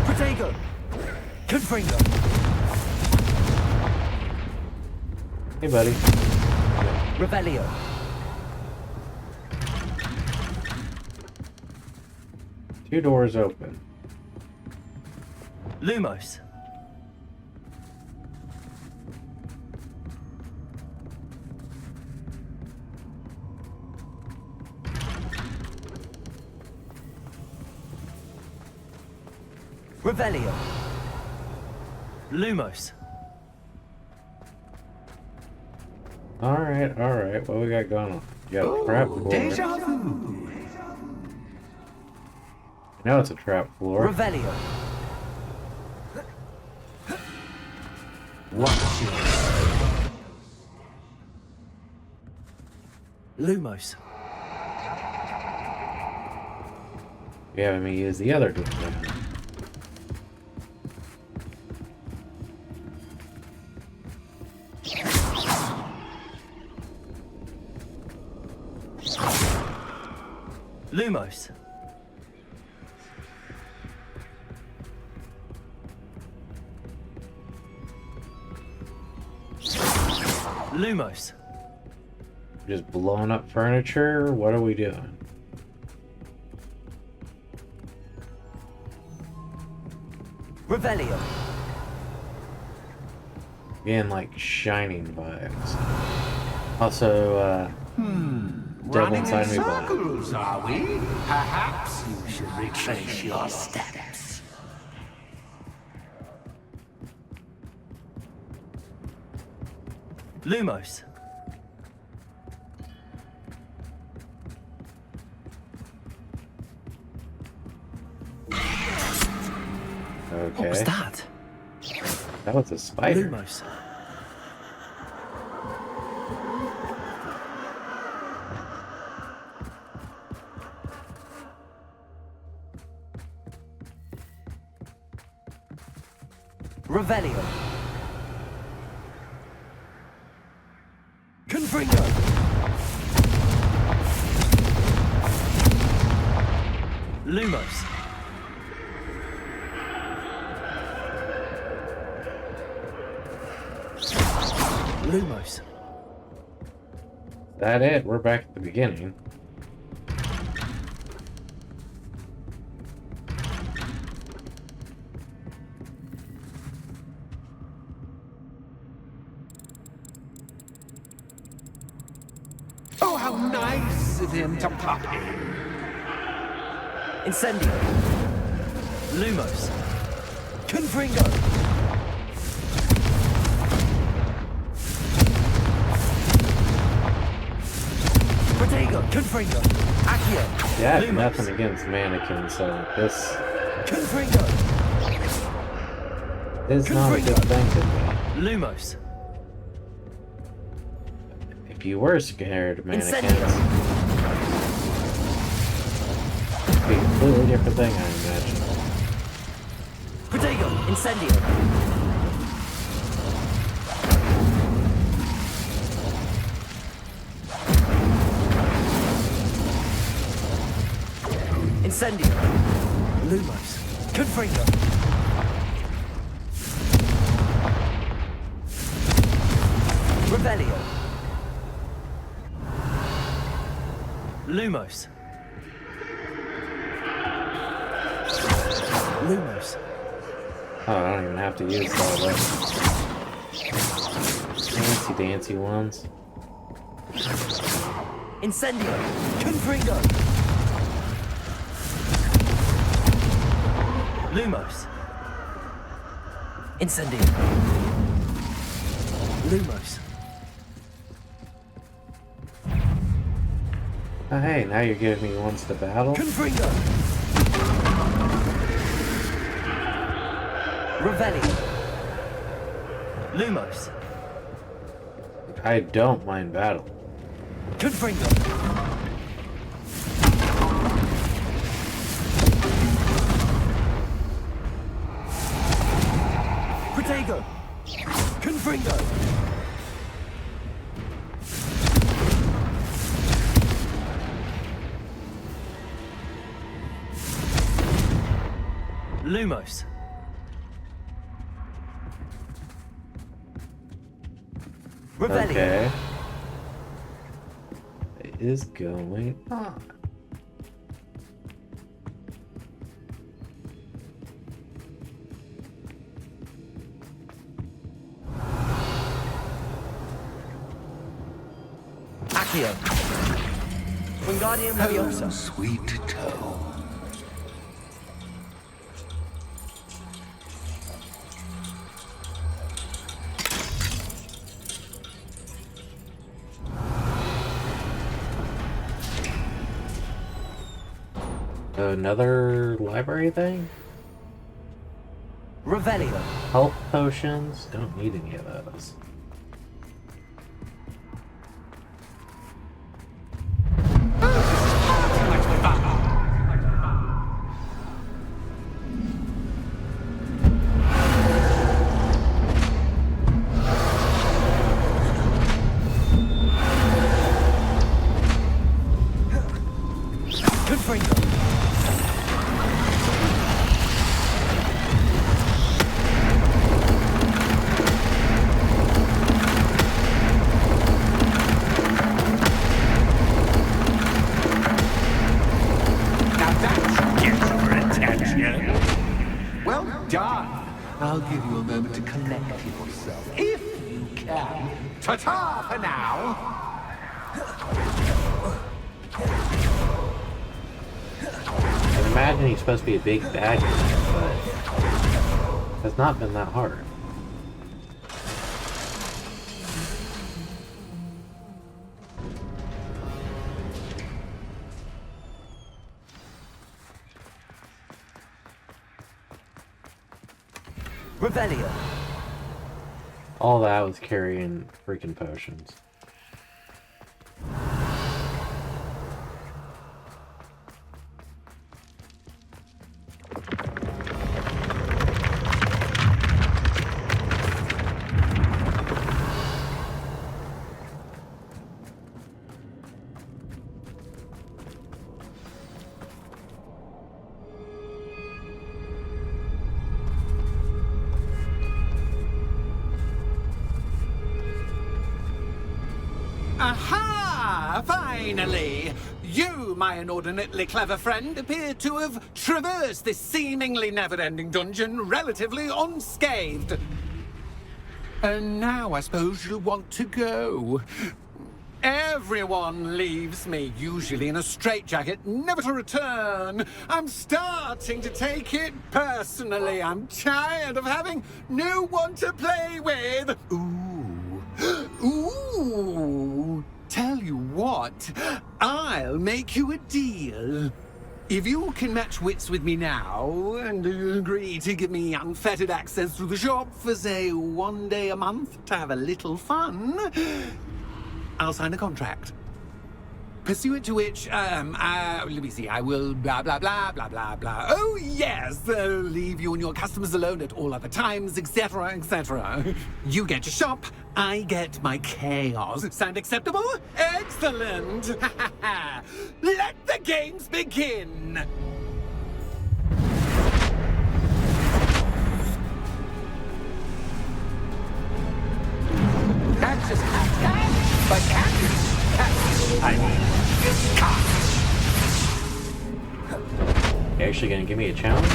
Speaker 6: Protego. Confringo.
Speaker 1: Hey, buddy.
Speaker 6: Revelio.
Speaker 1: Two doors open.
Speaker 6: Lumos. Revelio. Lumos.
Speaker 1: Alright. What we got going on? You got a trap floor.
Speaker 14: Deja vu.
Speaker 1: I know it's a trap floor.
Speaker 6: Revelio.
Speaker 14: Watch it.
Speaker 6: Lumos.
Speaker 1: You having me use the other door then.
Speaker 6: Lumos. Lumos.
Speaker 1: Just blowing up furniture? What are we doing?
Speaker 6: Revelio.
Speaker 1: Again, like Shining vibes. Also, Devil
Speaker 14: Running
Speaker 1: Inside
Speaker 14: in
Speaker 1: Me Blind.
Speaker 14: circles, are we? Perhaps you should retrace your steps.
Speaker 6: Lumos.
Speaker 1: Okay.
Speaker 6: What was that?
Speaker 1: That was a spider.
Speaker 6: Lumos. Revelio. Confringo. Lumos. Lumos.
Speaker 1: That it? We're back at the beginning.
Speaker 14: Oh, how nice of him to pop in.
Speaker 6: Incendio. Lumos. Confringo. Protego. Confringo. Accio.
Speaker 1: Yeah,
Speaker 6: Lumos.
Speaker 1: nothing against mannequins, so this
Speaker 6: Confringo.
Speaker 1: is not a good thing to me.
Speaker 6: Lumos.
Speaker 1: If you were scared of mannequins,
Speaker 6: Incendio.
Speaker 1: it'd be a completely different thing, I imagine.
Speaker 6: Protego. Incendio. Incendio. Lumos. Confringo. Revelio. Lumos. Lumos.
Speaker 1: Oh, I don't even have to use all those fancy dancy ones.
Speaker 6: Incendio. Confringo. Lumos. Incendio. Lumos.
Speaker 1: Oh, hey, now you're giving me ones to battle?
Speaker 6: Confringo. Revelio. Lumos.
Speaker 1: I don't mind battle.
Speaker 6: Confringo. Protego. Confringo. Lumos. Revelio.
Speaker 1: Okay. What is going on?
Speaker 6: Accio. Wingardium Leviosa.
Speaker 14: Sweet toe.
Speaker 1: Another library thing?
Speaker 6: Revelio.
Speaker 1: Health potions? Don't need any of those.
Speaker 14: Well done. I'll give you a moment to collect yourself, if you can. Ta-ta for now.
Speaker 1: I imagine he's supposed to be a big bad guy, but has not been that hard.
Speaker 6: Revelio.
Speaker 1: All that was carrying freaking potions.
Speaker 12: Aha! Finally! You, my inordinately clever friend, appear to have traversed this seemingly never-ending dungeon relatively unscathed. And now I suppose you'll want to go. Everyone leaves me, usually in a straitjacket, never to return. I'm starting to take it personally. I'm tired of having no one to play with. Ooh, tell you what, I'll make you a deal. If you can match wits with me now, and agree to give me unfettered access to the shop for, say, 1 day a month to have a little fun, I'll sign a contract. Pursuant to which, let me see, I will blah, blah, blah, blah, blah, blah. Oh, yes, leave you and your customers alone at all other times, etc., etc. You get to shop, I get my chaos. Sound acceptable? Excellent! Let the games begin!
Speaker 14: That's just but
Speaker 1: You actually gonna give me a challenge?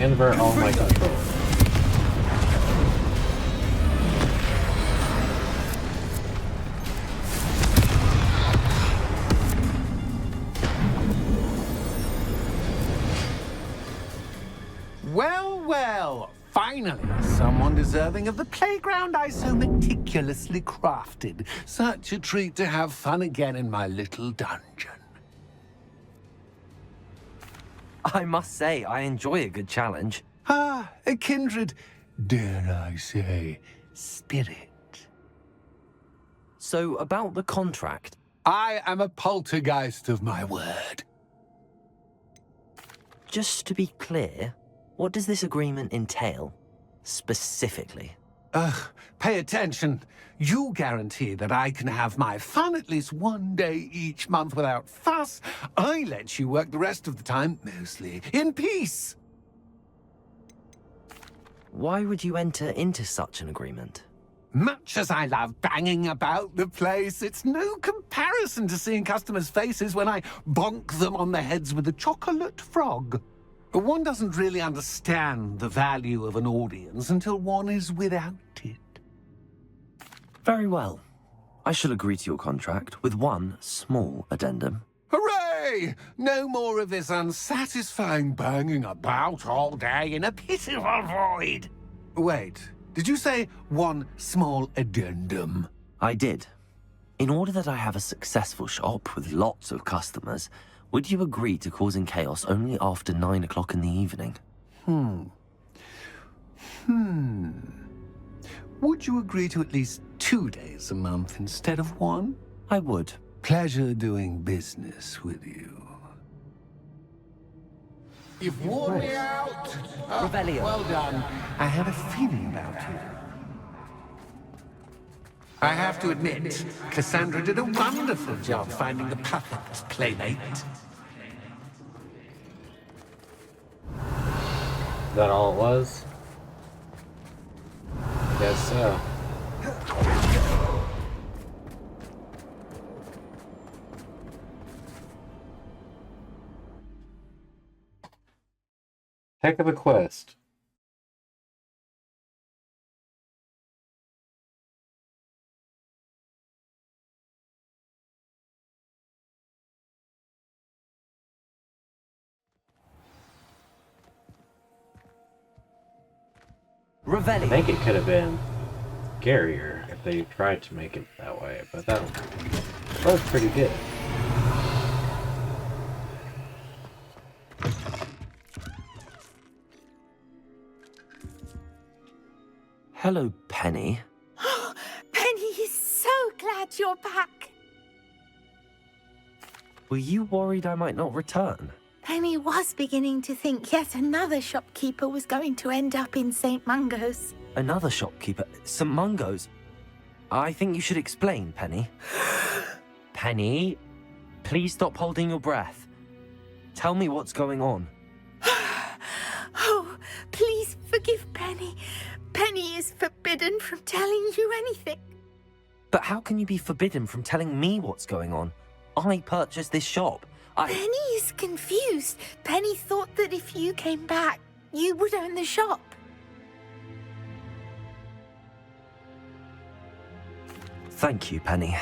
Speaker 1: Invert all my controls.
Speaker 14: Well, well, finally, someone deserving of the playground I so meticulously crafted. Such a treat to have fun again in my little dungeon.
Speaker 6: I must say, I enjoy a good challenge.
Speaker 14: Ah, a kindred, dare I say, spirit.
Speaker 6: So, about the contract.
Speaker 14: I am a poltergeist of my word.
Speaker 6: Just to be clear, what does this agreement entail, specifically?
Speaker 14: Pay attention. You guarantee that I can have my fun at least one day each month without fuss. I let you work the rest of the time, mostly in peace.
Speaker 6: Why would you enter into such an agreement?
Speaker 14: Much as I love banging about the place, it's no comparison to seeing customers' faces when I bonk them on the heads with a chocolate frog. One doesn't really understand the value of an audience until one is without it.
Speaker 6: Very well. I shall agree to your contract with one small addendum.
Speaker 14: Hooray! No more of this unsatisfying banging about all day in a pitiful void. Wait, did you say one small addendum?
Speaker 6: I did. In order that I have a successful shop with lots of customers, would you agree to causing chaos only after 9 o'clock in the evening?
Speaker 14: Would you agree to at least 2 days a month instead of one?
Speaker 6: I would.
Speaker 14: Pleasure doing business with you. You've worn me out.
Speaker 6: Revelio.
Speaker 14: Well done. I have a feeling about you. I have to admit, Cassandra did a wonderful job finding the perfect playmate.
Speaker 1: Is that all it was? Guess so. Heck of a quest. I think it could have been scarier if they tried to make it that way, but that was pretty good.
Speaker 6: Hello, Penny.
Speaker 2: Penny is so glad you're back.
Speaker 6: Were you worried I might not return?
Speaker 2: Penny was beginning to think yet another shopkeeper was going to end up in St. Mungo's.
Speaker 6: Another shopkeeper? St. Mungo's? I think you should explain, Penny. Penny, please stop holding your breath. Tell me what's going on.
Speaker 2: Oh, please forgive Penny. Penny is forbidden from telling you anything.
Speaker 6: But how can you be forbidden from telling me what's going on? I purchased this shop.
Speaker 2: Penny is confused. Penny thought that if you came back, you would own the shop.
Speaker 6: Thank you, Penny.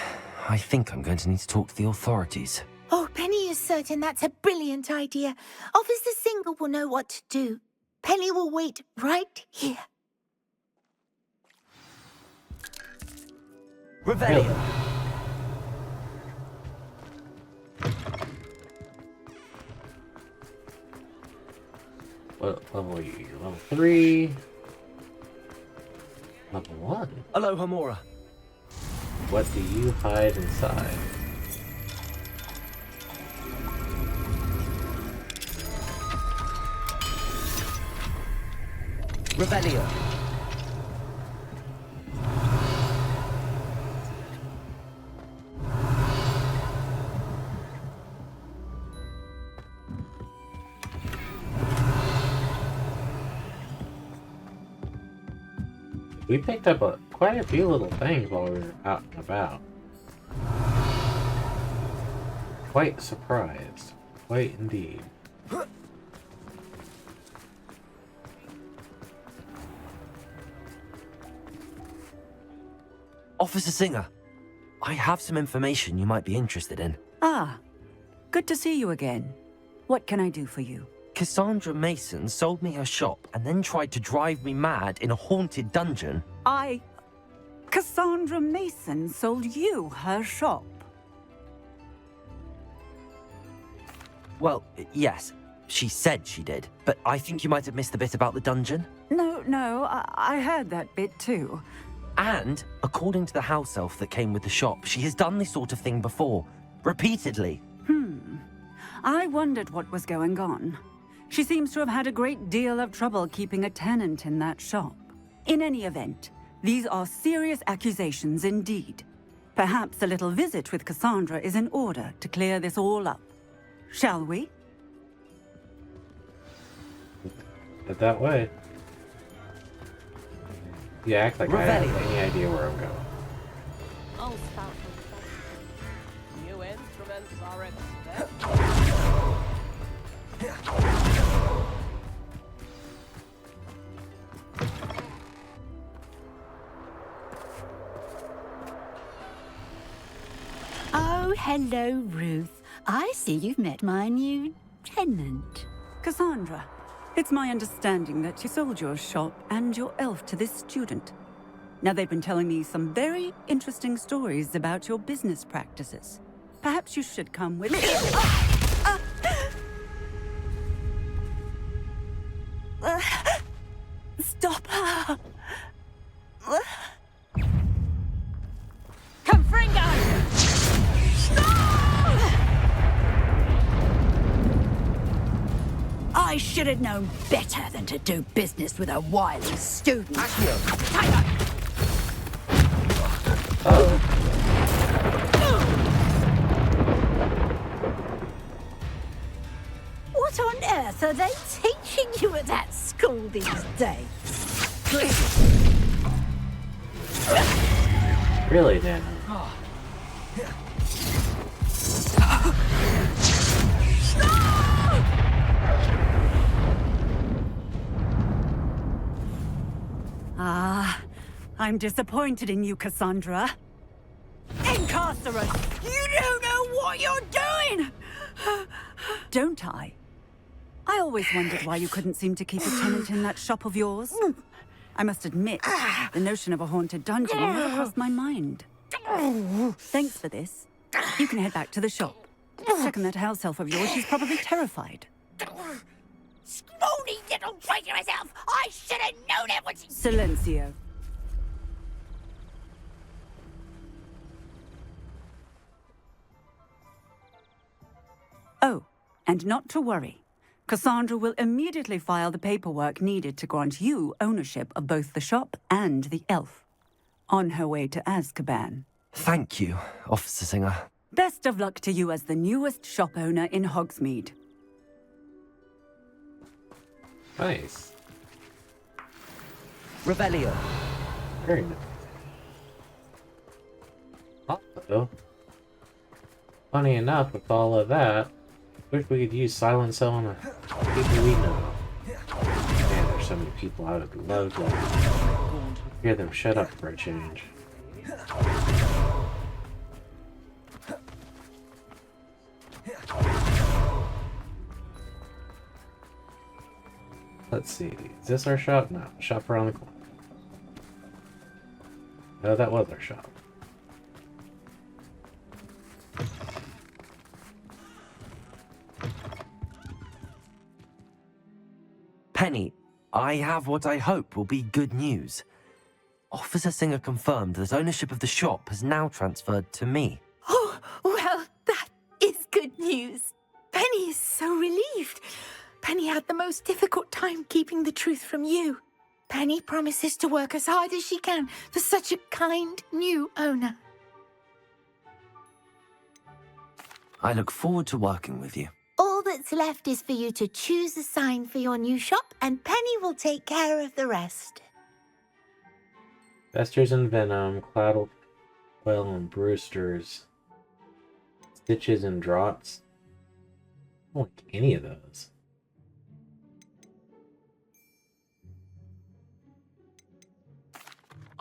Speaker 6: I think I'm going to need to talk to the authorities.
Speaker 2: Oh, Penny is certain that's a brilliant idea. Officer Singer will know what to do. Penny will wait right here.
Speaker 6: Revelio.
Speaker 1: What level are you? You're level 3. Level 1.
Speaker 6: Aloha Mora.
Speaker 1: What do you hide inside?
Speaker 6: Revelio.
Speaker 1: We picked up quite a few little things while we were out and about. Quite surprised. Quite indeed.
Speaker 6: Officer Singer, I have some information you might be interested in.
Speaker 15: Ah, good to see you again. What can I do for you?
Speaker 6: Cassandra Mason sold me her shop and then tried to drive me mad in a haunted dungeon.
Speaker 15: Cassandra Mason sold you her shop?
Speaker 6: Well, yes, she said she did, but I think you might have missed the bit about the dungeon.
Speaker 15: No, I heard that bit too.
Speaker 6: And, according to the house elf that came with the shop, she has done this sort of thing before. Repeatedly.
Speaker 15: I wondered what was going on. She seems to have had a great deal of trouble keeping a tenant in that shop. In any event, these are serious accusations indeed. Perhaps a little visit with Cassandra is in order to clear this all up. Shall we?
Speaker 1: That way. You act like I have any idea where I'm going.
Speaker 16: I'll start with new instruments are expected.
Speaker 13: Oh, hello, Ruth. I see you've met my new tenant.
Speaker 15: Cassandra, it's my understanding that you sold your shop and your elf to this student. Now, they've been telling me some very interesting stories about your business practices. Perhaps you should come with me. Stop her!
Speaker 13: Confringo! I should have known better than to do business with a wily student. What on earth are they teaching you at that school these days?
Speaker 1: Really, Dan?
Speaker 15: I'm disappointed in you, Cassandra. Incarcerate!
Speaker 13: You don't know what you're doing!
Speaker 15: Don't I? I always wondered why you couldn't seem to keep a tenant in that shop of yours. I must admit, the notion of a haunted dungeon never crossed my mind. Thanks for this. You can head back to the shop. Check on that house elf of yours. She's probably terrified.
Speaker 13: Scrawny little traitor herself! I should have known it was...
Speaker 15: Silencio. Oh, and not to worry. Cassandra will immediately file the paperwork needed to grant you ownership of both the shop and the elf. On her way to Azkaban.
Speaker 6: Thank you, Officer Singer.
Speaker 15: Best of luck to you as the newest shop owner in Hogsmeade.
Speaker 1: Nice.
Speaker 6: Revelio.
Speaker 1: Very nice. Also, funny enough, with all of that, wish we could use silence on the people we know. Man, there's so many people I would love to hear them shut up for a change. Let's see, is this our shop? No, shop around the corner. No, that was our shop.
Speaker 6: Penny, I have what I hope will be good news. Officer Singer confirmed that ownership of the shop has now transferred to me.
Speaker 17: Oh, well, that is good news. Penny is so relieved. Penny had the most difficult time keeping the truth from you. Penny promises to work as hard as she can for such a kind new owner.
Speaker 6: I look forward to working with you.
Speaker 17: All that's left is for you to choose a sign for your new shop, and Penny will take care of the rest.
Speaker 1: Festers and Venom, Cloudwell and Brewster's, Stitches and Draughts. I don't like any of those.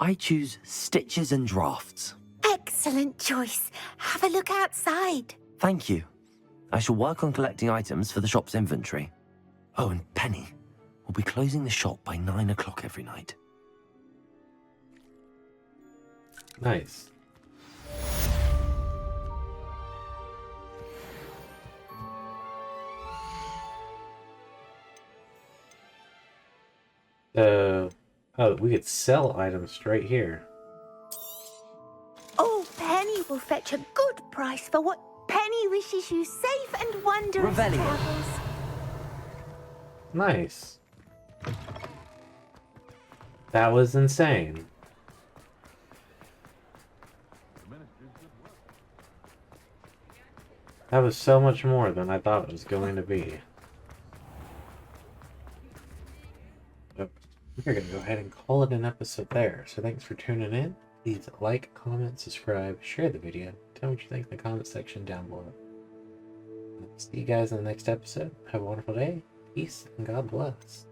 Speaker 6: I choose stitches and drafts.
Speaker 17: Excellent choice. Have a look outside.
Speaker 6: Thank you. I shall work on collecting items for the shop's inventory. Oh, and Penny, we'll be closing the shop by 9 o'clock every night.
Speaker 1: Nice. Oh, we could sell items straight here.
Speaker 17: Oh, Penny will fetch a good price for what Penny wishes you safe and wondrous
Speaker 6: Revelio.
Speaker 17: travels.
Speaker 1: Nice. That was insane. That was so much more than I thought it was going to be. But we're going to go ahead and call it an episode there. So thanks for tuning in. Please like, comment, subscribe, share the video. Tell me what you think in the comment section down below. See you guys in the next episode. Have a wonderful day. Peace and God bless.